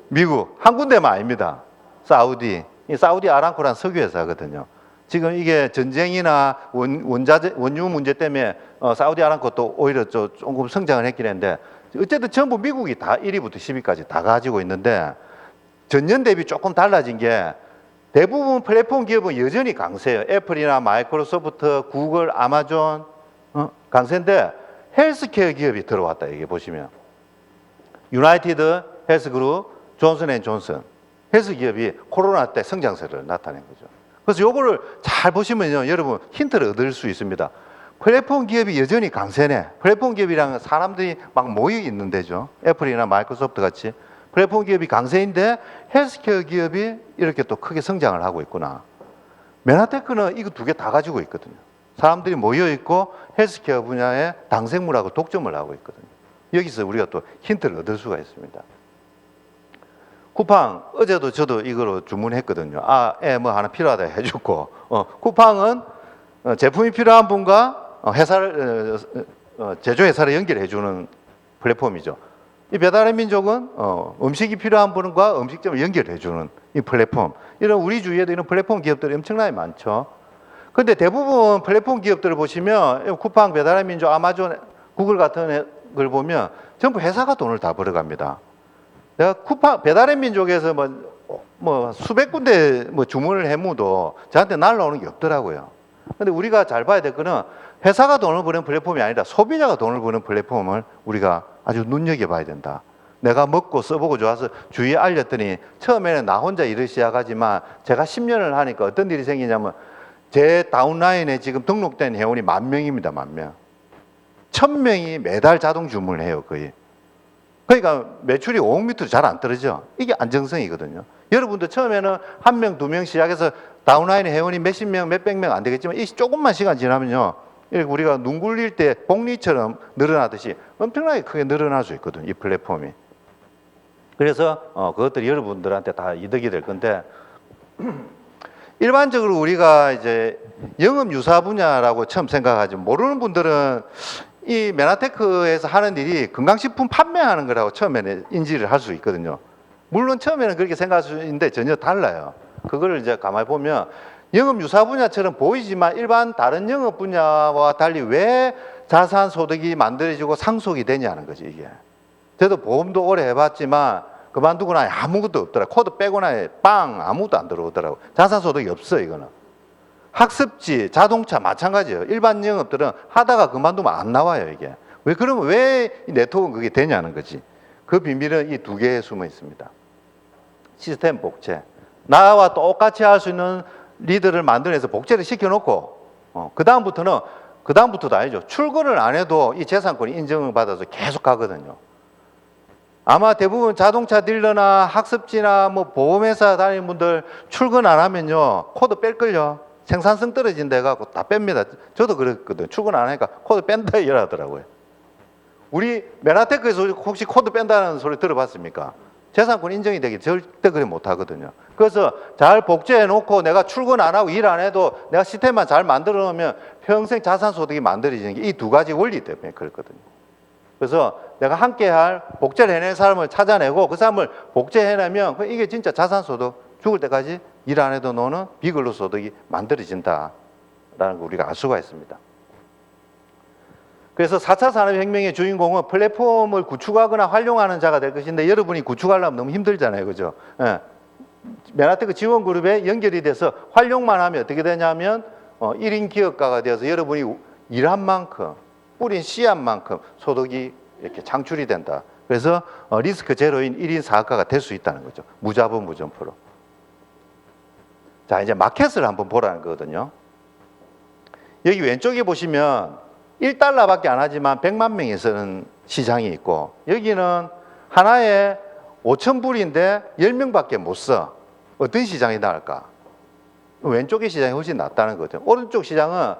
Speaker 1: 미국. 한 군데만 아닙니다. 사우디. 이 사우디 아람코라는 석유 회사거든요. 지금 이게 전쟁이나 원유 문제 때문에 사우디 아람코도 오히려 조금 성장을 했긴 했는데 어쨌든 전부 미국이 다 1위부터 10위까지 다 가지고 있는데 전년 대비 조금 달라진 게 대부분 플랫폼 기업은 여전히 강세예요. 애플이나 마이크로소프트, 구글, 아마존 강세인데 헬스케어 기업이 들어왔다. 이게 보시면 유나이티드 헬스그룹, 존슨앤존슨 헬스 기업이 코로나 때 성장세를 나타낸 거죠. 그래서 요거를 잘 보시면요, 여러분 힌트를 얻을 수 있습니다. 플랫폼 기업이 여전히 강세네. 플랫폼 기업이랑 사람들이 막 모여 있는 데죠. 애플이나 마이크로소프트 같이 플랫폼 기업이 강세인데 헬스케어 기업이 이렇게 또 크게 성장을 하고 있구나. 메나테크는 이거 두 개 다 가지고 있거든요. 사람들이 모여 있고 헬스케어 분야에 당생물하고 독점을 하고 있거든요. 여기서 우리가 또 힌트를 얻을 수가 있습니다. 쿠팡 어제도 저도 이거로 주문했거든요. 뭐 하나 필요하다 해줬고, 쿠팡은 제품이 필요한 분과 회사를 제조회사를 연결해주는 플랫폼이죠. 이 배달의 민족은 음식이 필요한 분과 음식점을 연결해주는 이 플랫폼. 이런 우리 주위에도 이런 플랫폼 기업들이 엄청나게 많죠. 근데 대부분 플랫폼 기업들을 보시면 쿠팡, 배달의 민족, 아마존, 구글 같은 걸 보면 전부 회사가 돈을 다 벌어갑니다. 내가 쿠팡, 배달의 민족에서 뭐 수백 군데 뭐 주문을 해무도 저한테 날라오는 게 없더라고요. 근데 우리가 잘 봐야 될 거는 회사가 돈을 버는 플랫폼이 아니라 소비자가 돈을 버는 플랫폼을 우리가 아주 눈여겨봐야 된다. 내가 먹고 써보고 좋아서 주위에 알렸더니 처음에는 나 혼자 일을 시작하지만 제가 10년을 하니까 어떤 일이 생기냐면 제 다운라인에 지금 등록된 회원이 10,000명입니다. 10,000명. 1,000명이 매달 자동 주문을 해요. 거의. 그러니까 매출이 5억 밑으로 잘 안 떨어져. 이게 안정성이거든요. 여러분도 처음에는 1명, 2명 시작해서 다운라인 회원이 몇십 명, 몇백 명 안 되겠지만 이 조금만 시간 지나면요. 이렇게 우리가 눈 굴릴 때 복리처럼 늘어나듯이 엄청나게 크게 늘어날 수 있거든요. 이 플랫폼이. 그래서 그것들이 여러분들한테 다 이득이 될 건데 일반적으로 우리가 이제 영업 유사 분야라고 처음 생각하지 모르는 분들은 이 메나테크에서 하는 일이 건강식품 판매하는 거라고 처음에는 인지를 할 수 있거든요. 물론 처음에는 그렇게 생각할 수 있는데 전혀 달라요. 그거를 이제 가만히 보면 영업 유사 분야처럼 보이지만 일반 다른 영업 분야와 달리 왜 자산 소득이 만들어지고 상속이 되냐는 거지 이게. 저도 보험도 오래 해봤지만 그만두고 나니 아무것도 없더라. 코드 빼고 나니 빵 아무것도 안 들어오더라고. 자산 소득이 없어 이거는. 학습지, 자동차 마찬가지예요. 일반 영업들은 하다가 그만두면 안 나와요 이게. 왜 그러면 왜 이 네트워크는 그게 되냐는 거지. 그 비밀은 이 두 개에 숨어 있습니다. 시스템 복제. 나와 똑같이 할 수 있는 리더를 만들어내서 복제를 시켜놓고 그다음부터도 아니죠. 출근을 안 해도 이 재산권이 인정을 받아서 계속 가거든요. 아마 대부분 자동차 딜러나 학습지나 뭐 보험회사 다니는 분들 출근 안 하면요 코드 뺄걸요. 생산성 떨어진 데 가고 다 뺍니다. 저도 그랬거든요. 출근 안 하니까 코드 뺀다 이러더라고요. 우리 메나테크에서 혹시 코드 뺀다는 소리 들어봤습니까? 재산권 인정이 되기 절대 그래 못 하거든요. 그래서 잘 복제해 놓고 내가 출근 안 하고 일 안 해도 내가 시스템만 잘 만들어 놓으면 평생 자산 소득이 만들어지는 게 이 두 가지 원리 때문에 그렇거든요. 그래서 내가 함께 할 복제를 해낸 사람을 찾아내고 그 사람을 복제해내면 이게 진짜 자산 소득 죽을 때까지 일 안 해도 너는 비근로 소득이 만들어진다라는 걸 우리가 알 수가 있습니다. 그래서 4차 산업혁명의 주인공은 플랫폼을 구축하거나 활용하는 자가 될 것인데 여러분이 구축하려면 너무 힘들잖아요. 그죠? 예. 메나테크 지원그룹에 연결이 돼서 활용만 하면 어떻게 되냐면 1인 기업가가 되어서 여러분이 일한 만큼 뿌린 씨앗 만큼 소득이 이렇게 창출이 된다. 그래서 리스크 제로인 1인 사업가가 될 수 있다는 거죠. 무자본 무점포로. 자, 이제 마켓을 한번 보라는 거거든요. 여기 왼쪽에 보시면 1달러밖에 안 하지만 100만 명이 쓰는 시장이 있고 여기는 하나에 5,000불인데 10명밖에 못 써. 어떤 시장이 나을까? 왼쪽의 시장이 훨씬 낫다는 거죠. 오른쪽 시장은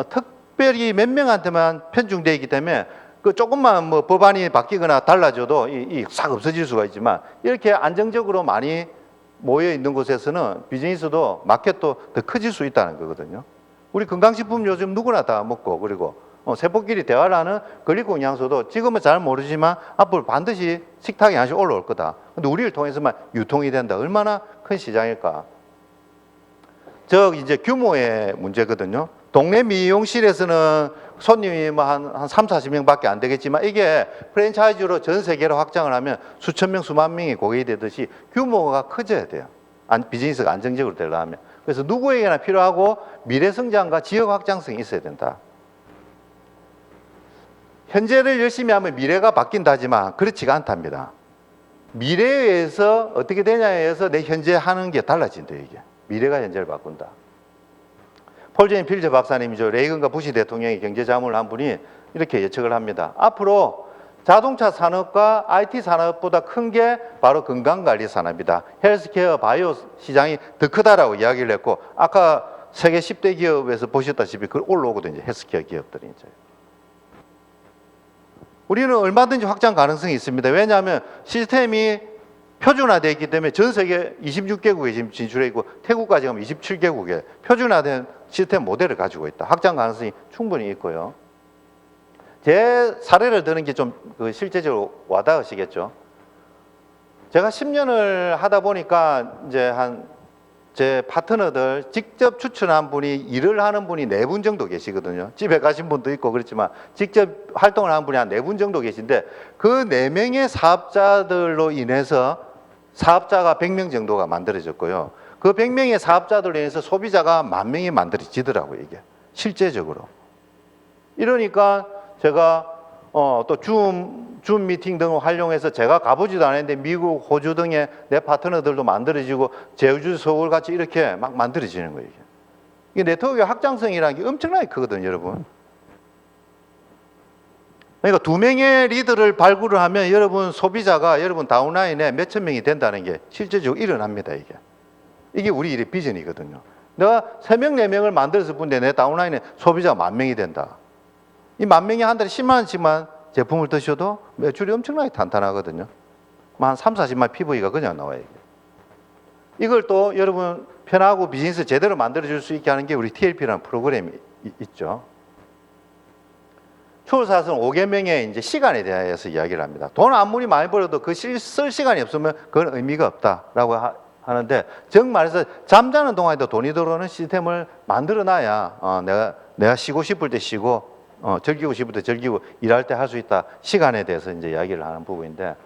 Speaker 1: 특별히 몇 명한테만 편중되어 있기 때문에 그 조금만 뭐 법안이 바뀌거나 달라져도 싹 없어질 수가 있지만 이렇게 안정적으로 많이 모여 있는 곳에서는 비즈니스도 마켓도 더 커질 수 있다는 거거든요. 우리 건강식품 요즘 누구나 다 먹고 그리고 세포끼리 대화를 하는 글리코겐 영양소도 지금은 잘 모르지만 앞으로 반드시 식탁에 하나씩 올라올 거다. 근데 우리를 통해서만 유통이 된다. 얼마나 큰 시장일까? 이제 규모의 문제거든요. 동네 미용실에서는 손님이 뭐 한 3, 40명밖에 안 되겠지만 이게 프랜차이즈로 전 세계로 확장을 하면 수천 명, 수만 명이 고객이 되듯이 규모가 커져야 돼요. 비즈니스가 안정적으로 되려면. 그래서 누구에게나 필요하고 미래 성장과 지역 확장성이 있어야 된다. 현재를 열심히 하면 미래가 바뀐다지만 그렇지가 않답니다. 미래에 의해서 어떻게 되냐에 의해서 내 현재 하는 게 달라진다, 이게. 미래가 현재를 바꾼다. 폴 제인 필저 박사님이죠. 레이건과 부시 대통령이 경제자문을 한 분이 이렇게 예측을 합니다. 앞으로 자동차 산업과 IT 산업보다 큰 게 바로 건강관리 산업이다. 헬스케어, 바이오 시장이 더 크다라고 이야기를 했고, 아까 세계 10대 기업에서 보셨다시피 그 올라오거든요. 헬스케어 기업들이 이제. 우리는 얼마든지 확장 가능성이 있습니다. 왜냐하면 시스템이 표준화되어 있기 때문에 전 세계 26개국에 지금 진출해 있고 태국까지 가면 27개국에 표준화된 시스템 모델을 가지고 있다. 확장 가능성이 충분히 있고요. 제 사례를 드는 게 좀 실제적으로 와닿으시겠죠. 제가 10년을 하다 보니까 이제 제 파트너들 직접 추천한 분이 일을 하는 분이 4분 정도 계시거든요. 집에 가신 분도 있고 그렇지만 직접 활동을 하는 분이 한 4분 정도 계신데 그 4명의 사업자들로 인해서 사업자가 100명 정도가 만들어졌고요. 그 100명의 사업자들로 인해서 소비자가 10,000명이 만들어지더라고요, 이게. 실제적으로. 이러니까 제가 또 줌 미팅 등을 활용해서 제가 가보지도 않았는데 미국, 호주 등의 내 파트너들도 만들어지고 제주, 서울 같이 이렇게 막 만들어지는 거예요. 이게 네트워크의 확장성이라는 게 엄청나게 크거든요, 여러분. 그러니까 2명의 리더를 발굴을 하면 여러분 소비자가 여러분 다운라인에 몇천 명이 된다는 게 실제적으로 일어납니다, 이게. 이게 우리 일의 비전이거든요. 내가 3명, 4명을 만들어서 본데 내 다운라인에 소비자가 10,000명이 된다. 이 10,000명이 한 달에 10만 원씩만 제품을 드셔도 매출이 엄청나게 탄탄하거든요. 한 3, 40만 PV가 그냥 나와요, 이게. 이걸 또 여러분 편하고 비즈니스 제대로 만들어줄 수 있게 하는 게 우리 TLP라는 프로그램이 있죠. 추월사업은 5개명의 이제 시간에 대해서 이야기를 합니다. 돈 아무리 많이 벌어도 그 쓸 시간이 없으면 그건 의미가 없다라고 하는데, 정말해서 잠자는 동안에도 돈이 들어오는 시스템을 만들어놔야 내가 쉬고 싶을 때 쉬고 즐기고 싶을 때 즐기고 일할 때 할 수 있다. 시간에 대해서 이제 이야기를 하는 부분인데,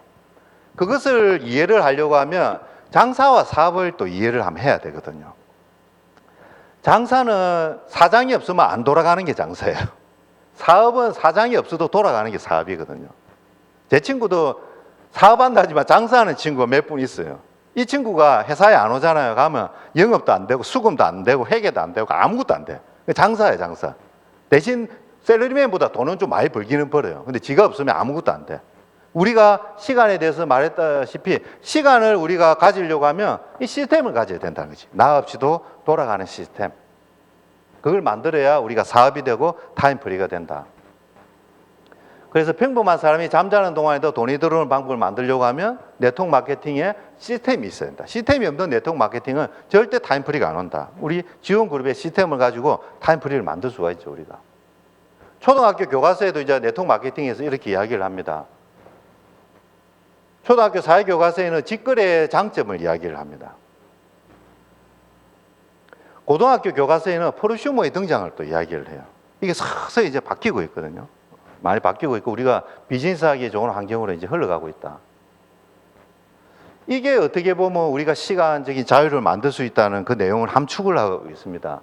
Speaker 1: 그것을 이해를 하려고 하면 장사와 사업을 또 이해를 한번 해야 되거든요. 장사는 사장이 없으면 안 돌아가는 게 장사예요. 사업은 사장이 없어도 돌아가는 게 사업이거든요. 제 친구도 사업한다지만 장사하는 친구가 몇 분 있어요. 이 친구가 회사에 안 오잖아요. 가면 영업도 안 되고 수금도 안 되고 회계도 안 되고 아무것도 안 돼. 장사예요, 장사. 대신 셀러리맨보다 돈은 좀 많이 벌기는 벌어요. 근데 지가 없으면 아무것도 안 돼. 우리가 시간에 대해서 말했다시피 시간을 우리가 가지려고 하면 이 시스템을 가져야 된다는 거지. 나 없이도 돌아가는 시스템. 그걸 만들어야 우리가 사업이 되고 타임프리가 된다. 그래서 평범한 사람이 잠자는 동안에도 돈이 들어오는 방법을 만들려고 하면 네트워크 마케팅에 시스템이 있어야 된다. 시스템이 없는 네트워크 마케팅은 절대 타임프리가 안 온다. 우리 지원그룹의 시스템을 가지고 타임프리를 만들 수가 있죠, 우리가. 초등학교 교과서에도 이제 네트워크 마케팅에서 이렇게 이야기를 합니다. 초등학교 사회교과서에는 직거래의 장점을 이야기를 합니다. 고등학교 교과서에는 프로슈머의 등장을 또 이야기를 해요. 이게 서서히 이제 바뀌고 있거든요. 많이 바뀌고 있고 우리가 비즈니스 하기에 좋은 환경으로 이제 흘러가고 있다. 이게 어떻게 보면 우리가 시간적인 자유를 만들 수 있다는 그 내용을 함축을 하고 있습니다.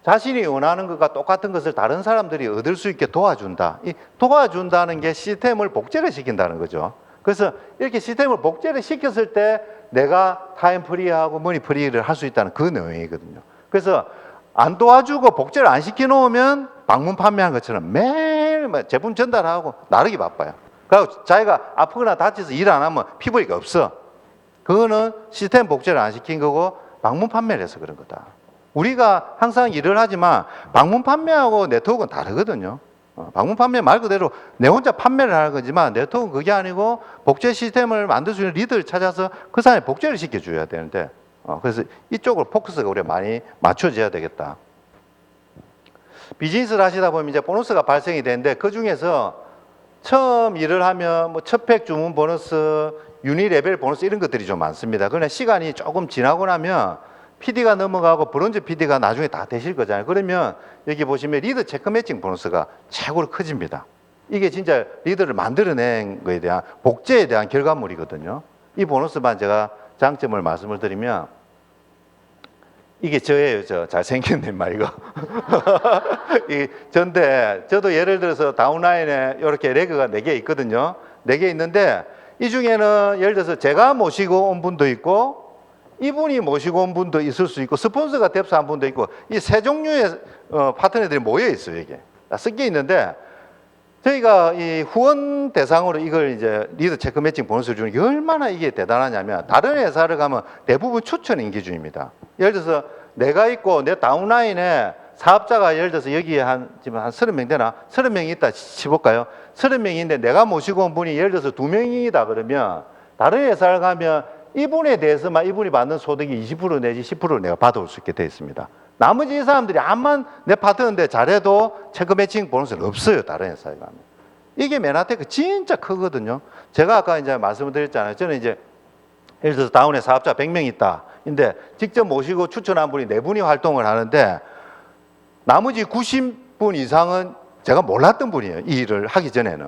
Speaker 1: 자신이 원하는 것과 똑같은 것을 다른 사람들이 얻을 수 있게 도와준다. 이 도와준다는 게 시스템을 복제를 시킨다는 거죠. 그래서 이렇게 시스템을 복제를 시켰을 때 내가 타임프리하고 머니프리를 할 수 있다는 그 내용이거든요. 그래서 안 도와주고 복제를 안 시켜놓으면 방문 판매한 것처럼 매일 제품 전달하고 나르기 바빠요. 그리고 자기가 아프거나 다쳐서 일 안 하면 피부가 없어. 그거는 시스템 복제를 안 시킨 거고 방문 판매를 해서 그런 거다. 우리가 항상 일을 하지만 방문 판매하고 네트워크는 다르거든요. 방문 판매 말 그대로 내 혼자 판매를 하는 거지만 네트워크는 그게 아니고 복제 시스템을 만들 수 있는 리더를 찾아서 그 사람이 복제를 시켜줘야 되는데, 그래서 이쪽으로 포커스가 우리가 많이 맞춰져야 되겠다. 비즈니스를 하시다 보면 이제 보너스가 발생이 되는데 그 중에서 처음 일을 하면 뭐 첫팩 주문 보너스, 유니 레벨 보너스 이런 것들이 좀 많습니다. 그러나 시간이 조금 지나고 나면 PD가 넘어가고 브론즈 PD가 나중에 다 되실 거잖아요. 그러면 여기 보시면 리더 체크 매칭 보너스가 최고로 커집니다. 이게 진짜 리더를 만들어낸 거에 대한 복제에 대한 결과물이거든요. 이 보너스만 제가 장점을 말씀을 드리면 이게 저예요. 저 잘생겼네 말 이거. 이 전데 저도 예를 들어서 다운라인에 이렇게 레그가 4개 있거든요. 4개 있는데 이 중에는 예를 들어서 제가 모시고 온 분도 있고 이분이 모시고 온 분도 있을 수 있고 스폰서가 뎁스한 분도 있고 이 세 종류의 파트너들이 모여 있어요. 이게 다 섞여 있는데 저희가 이 후원 대상으로 이걸 이제 리더 체크 매칭 보너스를 주는 게 얼마나 이게 대단하냐면 다른 회사를 가면 대부분 추천 인기주입니다. 예를 들어서 내가 있고 내 다운라인에 사업자가 예를 들어서 여기에 지금 한 30명 되나? 30명이 있다 치볼까요? 30명인데 내가 모시고 온 분이 예를 들어서 2명이다 그러면 다른 회사를 가면 이분에 대해서만 이분이 받는 소득이 20% 내지 10%를 내가 받아올 수 있게 되어 있습니다. 나머지 이 사람들이 암만 내 파트너인데 잘해도 체크 매칭 보너스는 없어요. 다른 회사에 가면. 이게 메나테크 진짜 크거든요. 제가 아까 이제 말씀을 드렸잖아요. 저는 이제 예를 들어서 다운에 사업자 100명 있다. 근데 직접 모시고 추천한 분이 4분이 활동을 하는데 나머지 90분 이상은 제가 몰랐던 분이에요. 이 일을 하기 전에는.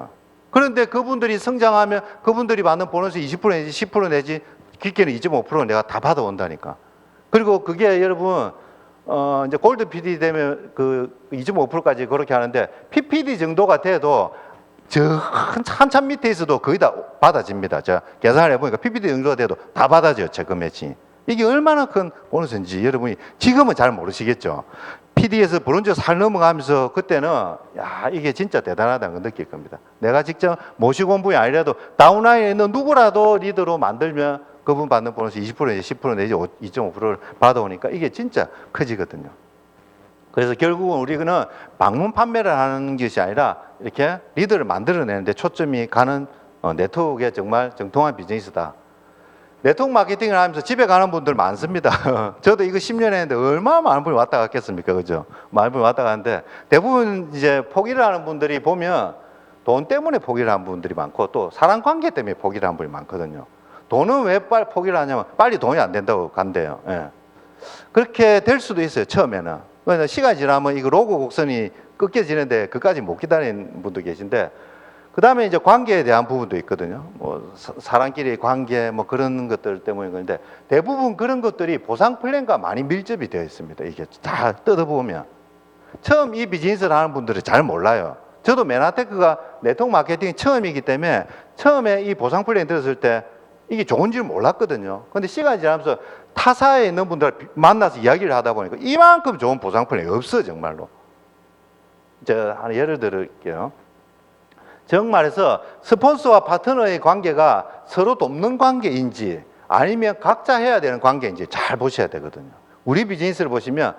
Speaker 1: 그런데 그분들이 성장하면 그분들이 받는 보너스 20% 내지 10% 내지 깊게는 2.5% 내가 다 받아온다니까. 그리고 그게 여러분 이제 골드 PD 되면 그 2.5%까지 그렇게 하는데 PPD 정도가 돼도 저 한참 밑에 있어도 거의 다 받아집니다. 제가 계산을 해보니까 PPD 정도가 돼도 다 받아져요. 체크 매칭. 이게 얼마나 큰 보너스인지 여러분이 지금은 잘 모르시겠죠. PD에서 브론즈 살 넘어가면서 그때는 야 이게 진짜 대단하다는 걸 느낄 겁니다. 내가 직접 모시고 온 분이 아니라도 다운라인에 있는 누구라도 리더로 만들면 그분 받는 보너스 20% 내지 10% 내지 2.5%를 받아오니까 이게 진짜 커지거든요. 그래서 결국은 우리는 방문 판매를 하는 것이 아니라 이렇게 리더를 만들어내는데 초점이 가는 네트워크의 정말 정통한 비즈니스다. 네트워크 마케팅을 하면서 집에 가는 분들 많습니다. 저도 이거 10년 했는데 얼마나 많은 분이 왔다 갔겠습니까? 그죠? 많은 분이 왔다 가는데 대부분 이제 포기를 하는 분들이 보면 돈 때문에 포기를 하는 분들이 많고 또 사람 관계 때문에 포기를 하는 분이 많거든요. 돈은 왜 빨리 포기를 하냐면 빨리 돈이 안 된다고 간대요. 예. 그렇게 될 수도 있어요. 처음에는. 그러니까 시간이 지나면 이거 로고 곡선이 꺾여지는데 그까지 못 기다리는 분도 계신데 그 다음에 이제 관계에 대한 부분도 있거든요. 뭐 사람끼리의 관계 뭐 그런 것들 때문인 건데 대부분 그런 것들이 보상 플랜과 많이 밀접이 되어 있습니다. 이게 다 뜯어보면 처음 이 비즈니스를 하는 분들은 잘 몰라요. 저도 메나테크가 네트워크 마케팅이 처음이기 때문에 처음에 이 보상 플랜 들었을 때 이게 좋은 줄 몰랐거든요. 근데 시간이 지나면서 타사에 있는 분들 만나서 이야기를 하다 보니까 이만큼 좋은 보상 플랜이 없어 정말로. 제가 하나 예를 들을게요. 정말해서 스폰서와 파트너의 관계가 서로 돕는 관계인지 아니면 각자 해야 되는 관계인지 잘 보셔야 되거든요. 우리 비즈니스를 보시면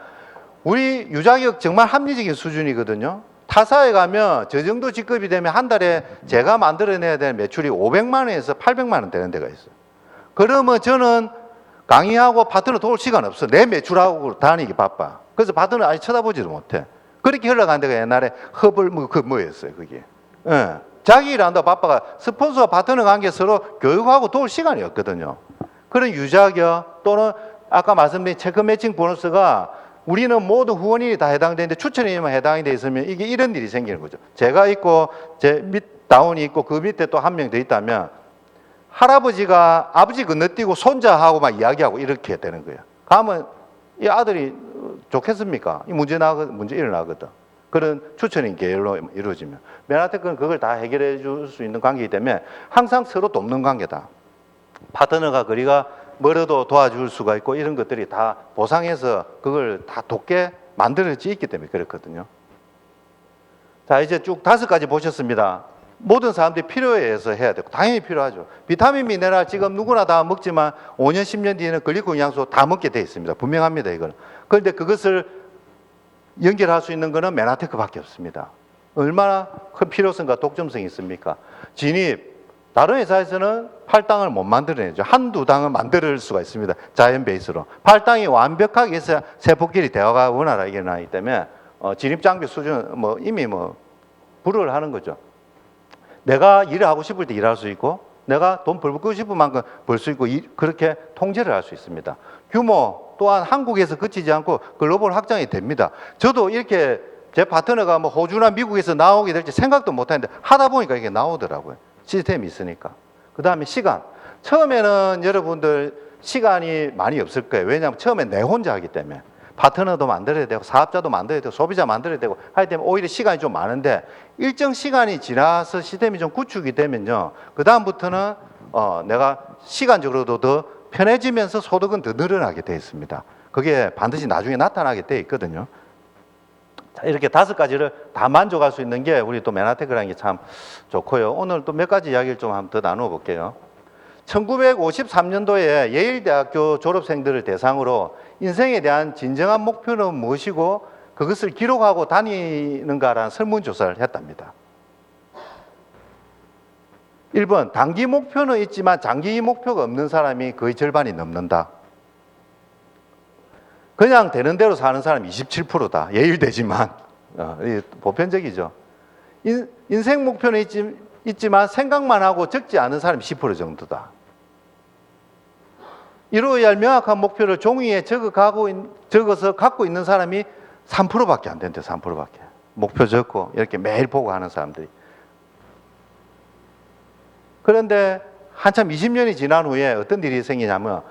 Speaker 1: 우리 유자격 정말 합리적인 수준이거든요. 타사에 가면 저 정도 직급이 되면 한 달에 제가 만들어내야 될 매출이 500만 원에서 800만 원 되는 데가 있어요. 그러면 저는 강의하고 파트너 도울 시간 없어. 내 매출하고 다니기 바빠. 그래서 파트너 아직 쳐다보지도 못해. 그렇게 흘러간 데가 옛날에 허블 뭐였어요 그게. 예. 자기 일 한다고 바빠가 스폰서와 파트너 관계 서로 교육하고 도울 시간이 없거든요. 그런 유자격 또는 아까 말씀드린 체크 매칭 보너스가 우리는 모든 후원인이 다 해당되는데 추천인만 해당이 돼 있으면 이게 이런 일이 생기는 거죠. 제가 있고 제 밑 다운이 있고 그 밑에 또 한 명 더 있다면 할아버지가 아버지 건너뛰고 손자하고 막 이야기하고 이렇게 되는 거예요. 가면 이 아들이 좋겠습니까? 이 문제 일어나거든. 그런 추천인 계열로 이루어지면 메나테크는 그걸 다 해결해 줄 수 있는 관계이기 때문에 항상 서로 돕는 관계다. 파트너가 거리가 멀어도 도와줄 수가 있고 이런 것들이 다 보상해서 그걸 다 돕게 만들어져 있기 때문에 그렇거든요. 자, 이제 쭉 5가지 보셨습니다. 모든 사람들이 필요에 의해서 해야 되고 당연히 필요하죠. 비타민, 미네랄 지금 누구나 다 먹지만 5년, 10년 뒤에는 글리코겐 영양소 다 먹게 돼 있습니다. 분명합니다, 이건. 그런데 그것을 연결할 수 있는 것은 메나테크밖에 없습니다. 얼마나 큰 필요성과 독점성이 있습니까? 진입, 다른 회사에서는 8당을 못 만들어내죠. 한두 당은 만들 수가 있습니다. 자연 베이스로. 8당이 완벽하게 해서 세포끼리 대화가 원활하게 일어나기 때문에 진입 장벽 수준은 이미 불허를 하는 거죠. 내가 일을 하고 싶을 때 일할 수 있고 내가 돈 벌고 싶은 만큼 벌 수 있고 그렇게 통제를 할 수 있습니다. 규모 또한 한국에서 그치지 않고 글로벌 확장이 됩니다. 저도 이렇게 제 파트너가 뭐 호주나 미국에서 나오게 될지 생각도 못했는데 하다 보니까 이게 나오더라고요. 시스템이 있으니까. 그 다음에 시간. 처음에는 여러분들 시간이 많이 없을 거예요. 왜냐하면 처음에 내 혼자 하기 때문에. 파트너도 만들어야 되고 사업자도 만들어야 되고 소비자 만들어야 되고 하기 때문에 오히려 시간이 좀 많은데 일정 시간이 지나서 시스템이 좀 구축이 되면요. 그 다음부터는 내가 시간적으로도 더 편해지면서 소득은 더 늘어나게 되어 있습니다. 그게 반드시 나중에 나타나게 되어 있거든요. 자, 이렇게 5가지를 다 만족할 수 있는 게 우리 또 메나테크라는 게 참 좋고요. 오늘 또 몇 가지 이야기를 좀 한번 더 나누어 볼게요. 1953년도에 예일대학교 졸업생들을 대상으로 인생에 대한 진정한 목표는 무엇이고 그것을 기록하고 다니는가라는 설문조사를 했답니다. 1번, 단기 목표는 있지만 장기 목표가 없는 사람이 거의 절반이 넘는다. 그냥 되는 대로 사는 사람이 27%다. 예일대지만. 보편적이죠. 인생 목표는 있지만 생각만 하고 적지 않은 사람이 10% 정도다. 이로 인한 명확한 목표를 종이에 적어서 갖고 있는 사람이 3%밖에 안 된대. 3%밖에. 목표 적고 이렇게 매일 보고 하는 사람들이. 그런데 한참 20년이 지난 후에 어떤 일이 생기냐면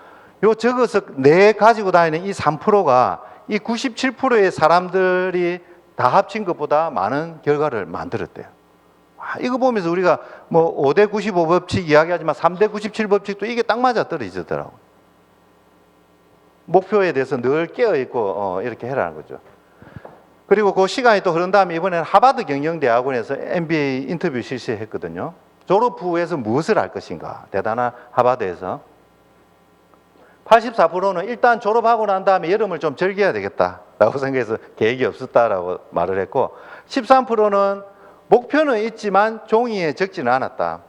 Speaker 1: 요 적어서 내 가지고 다니는 이 3%가 이 97%의 사람들이 다 합친 것보다 많은 결과를 만들었대요. 이거 보면서 우리가 뭐 5대 95 법칙 이야기하지만 3대 97 법칙도 이게 딱 맞아 떨어지더라고요. 목표에 대해서 늘 깨어있고 이렇게 해라는 거죠. 그리고 그 시간이 또 흐른 다음에 이번에는 하버드 경영대학원에서 MBA 인터뷰 실시했거든요. 졸업 후에서 무엇을 할 것인가. 대단한 하버드에서. 84%는 일단 졸업하고 난 다음에 여름을 좀 즐겨야 되겠다라고 생각해서 계획이 없었다라고 말을 했고 13%는 목표는 있지만 종이에 적지는 않았다.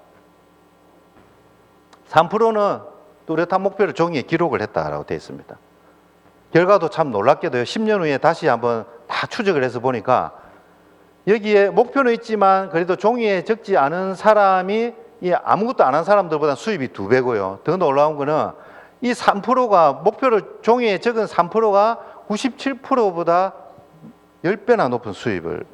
Speaker 1: 3%는 뚜렷한 목표를 종이에 기록을 했다라고 되어 있습니다. 결과도 참 놀랍게도요. 10년 후에 다시 한번 다 추적을 해서 보니까 여기에 목표는 있지만 그래도 종이에 적지 않은 사람이 이 아무것도 안 한 사람들보다 수입이 2배고요. 더 놀라운 거는 이 3%가 목표를 종이에 적은 3%가 97%보다 10배나 높은 수입을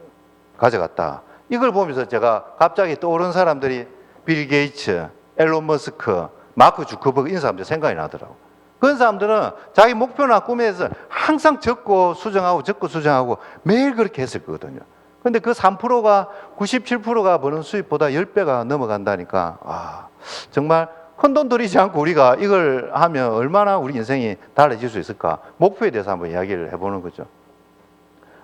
Speaker 1: 가져갔다. 이걸 보면서 제가 갑자기 떠오른 사람들이 빌 게이츠, 앨런 머스크, 마크 주커버그 이런 사람들 생각이 나더라고. 그런 사람들은 자기 목표나 꿈에 대해서 항상 적고 수정하고 매일 그렇게 했을 거거든요. 근데 그 3%가 97%가 버는 수입보다 10배가 넘어간다니까 정말 큰돈 들이지 않고 우리가 이걸 하면 얼마나 우리 인생이 달라질 수 있을까? 목표에 대해서 한번 이야기를 해보는 거죠.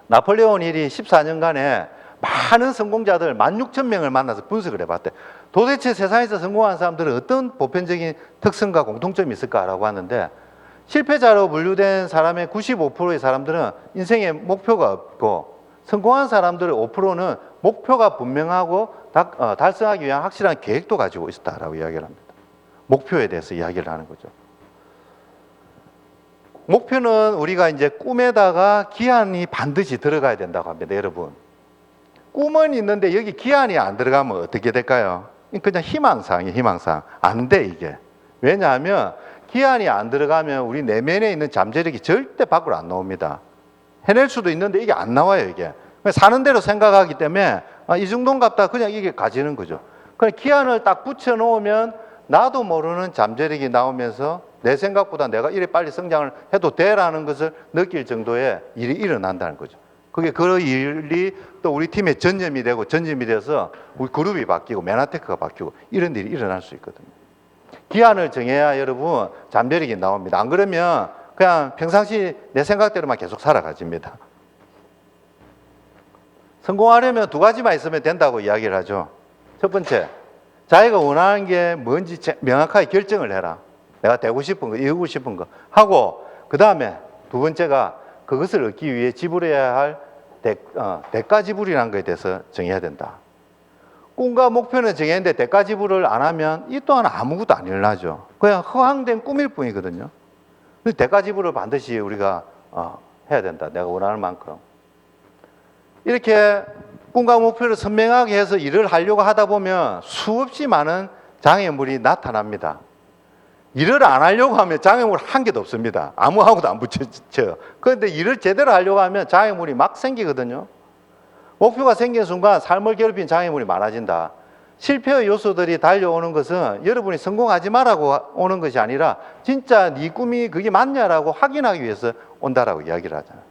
Speaker 1: 나폴레옹 힐이 14년간에 많은 성공자들 16,000명을 만나서 분석을 해봤대. 도대체 세상에서 성공한 사람들은 어떤 보편적인 특성과 공통점이 있을까라고 하는데 실패자로 분류된 사람의 95%의 사람들은 인생에 목표가 없고 성공한 사람들의 5%는 목표가 분명하고 달성하기 위한 확실한 계획도 가지고 있었다라고 이야기를 합니다. 목표에 대해서 이야기를 하는 거죠. 목표는 우리가 이제 꿈에다가 기한이 반드시 들어가야 된다고 합니다, 여러분. 꿈은 있는데 여기 기한이 안 들어가면 어떻게 될까요? 그냥 희망사항이에요, 희망사항. 안 돼, 이게. 왜냐하면 기한이 안 들어가면 우리 내면에 있는 잠재력이 절대 밖으로 안 나옵니다. 해낼 수도 있는데 이게 안 나와요, 이게. 사는 대로 생각하기 때문에 이 정도인갑다 그냥 이게 가지는 거죠. 그냥 기한을 딱 붙여놓으면 나도 모르는 잠재력이 나오면서 내 생각보다 내가 이래 빨리 성장을 해도 돼라는 것을 느낄 정도의 일이 일어난다는 거죠. 그게 그 일이 또 우리 팀의 전념이 되고 전념이 돼서 우리 그룹이 바뀌고 메나테크가 바뀌고 이런 일이 일어날 수 있거든요. 기한을 정해야 여러분 잠재력이 나옵니다. 안 그러면 그냥 평상시 내 생각대로만 계속 살아가집니다. 성공하려면 2가지만 있으면 된다고 이야기를 하죠. 첫 번째, 자기가 원하는 게 뭔지 명확하게 결정을 해라. 내가 되고 싶은 거, 이루고 싶은 거 하고 그 다음에 2번째가 그것을 얻기 위해 지불해야 할 대가 지불이라는 것에 대해서 정해야 된다. 꿈과 목표는 정했는데 대가 지불을 안 하면 이 또한 아무것도 안 일어나죠. 그냥 허황된 꿈일 뿐이거든요. 그래서 대가 지불을 반드시 우리가 해야 된다. 내가 원하는 만큼. 이렇게 꿈과 목표를 선명하게 해서 일을 하려고 하다 보면 수없이 많은 장애물이 나타납니다. 일을 안 하려고 하면 장애물 한 개도 없습니다. 아무하고도 안 붙여져요. 그런데 일을 제대로 하려고 하면 장애물이 막 생기거든요. 목표가 생긴 순간 삶을 괴롭힌 장애물이 많아진다. 실패의 요소들이 달려오는 것은 여러분이 성공하지 말라고 오는 것이 아니라 진짜 네 꿈이 그게 맞냐라고 확인하기 위해서 온다라고 이야기를 하잖아요.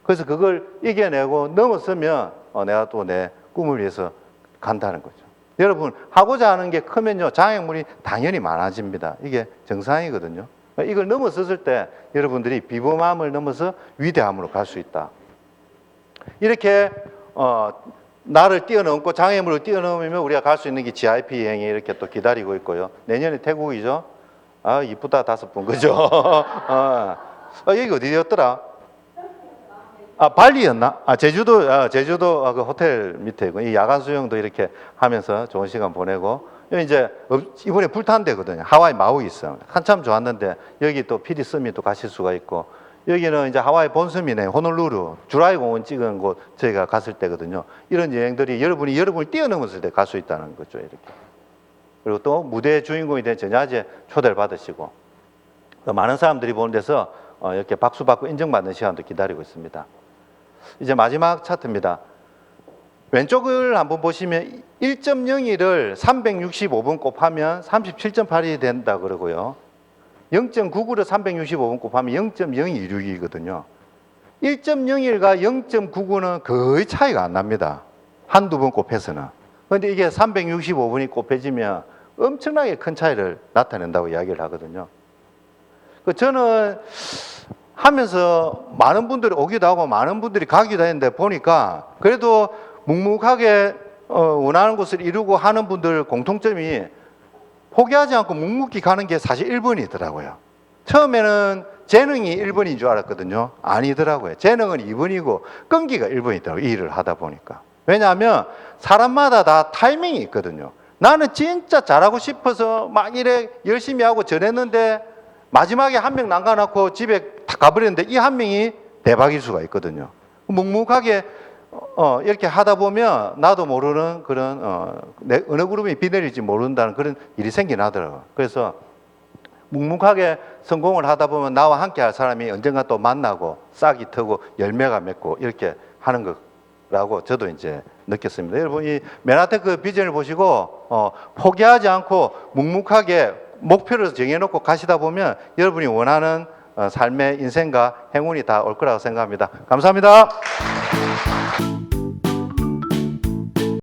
Speaker 1: 그래서 그걸 이겨내고 넘어서면 내가 또 내 꿈을 위해서 간다는 거죠. 여러분 하고자 하는 게 크면요 장애물이 당연히 많아집니다. 이게 정상이거든요. 이걸 넘어섰을 때 여러분들이 비범함을 넘어서 위대함으로 갈 수 있다. 이렇게 나를 뛰어넘고 장애물을 뛰어넘으면 우리가 갈 수 있는 게 GIP 여행이 이렇게 또 기다리고 있고요. 내년에 태국이죠. 아 이쁘다 5분 그죠? 여기 어디였더라? 아 발리였나? 아 제주도 그 호텔 밑에 이 야간 수영도 이렇게 하면서 좋은 시간 보내고 이제 이번에 불탄 데거든요. 하와이 마우이 있어요. 한참 좋았는데 여기 또 PD 섬이 또 가실 수가 있고 여기는 이제 하와이 본섬이네. 호놀루루 주라이 공원 찍은 곳 저희가 갔을 때거든요. 이런 여행들이 여러분을 뛰어넘었을 때 갈 수 있다는 거죠. 이렇게. 그리고 또 무대의 주인공이 된 전야제 초대를 받으시고 많은 사람들이 보는 데서 이렇게 박수 받고 인정받는 시간도 기다리고 있습니다. 이제 마지막 차트입니다. 왼쪽을 한번 보시면 1.01을 365분 곱하면 37.8이 된다 그러고요. 0.99를 365분 곱하면 0.026이거든요. 1.01과 0.99는 거의 차이가 안 납니다. 한두 번 곱해서는. 그런데 이게 365분이 곱해지면 엄청나게 큰 차이를 나타낸다고 이야기를 하거든요. 저는 하면서 많은 분들이 오기도 하고 많은 분들이 가기도 했는데 보니까 그래도 묵묵하게 원하는 것을 이루고 하는 분들 공통점이 포기하지 않고 묵묵히 가는 게 사실 1번이더라고요. 처음에는 재능이 1번인 줄 알았거든요. 아니더라고요. 재능은 2번이고 끈기가 1번이더라고요. 이 일을 하다 보니까. 왜냐하면 사람마다 다 타이밍이 있거든요. 나는 진짜 잘하고 싶어서 막 이래 열심히 하고 저랬는데 마지막에 한 명 남겨놓고 집에 다 가버렸는데 이 한 명이 대박일 수가 있거든요. 묵묵하게 이렇게 하다 보면 나도 모르는 그런 어느 그룹이 비 내릴지 모른다는 그런 일이 생기긴 하더라고요. 그래서 묵묵하게 성공을 하다 보면 나와 함께 할 사람이 언젠가 또 만나고 싹이 트고 열매가 맺고 이렇게 하는 거라고 저도 이제 느꼈습니다. 여러분 이 맨하테크 비전을 보시고 포기하지 않고 묵묵하게 목표를 정해놓고 가시다 보면 여러분이 원하는 삶의 인생과 행운이 다 올 거라고 생각합니다. 감사합니다.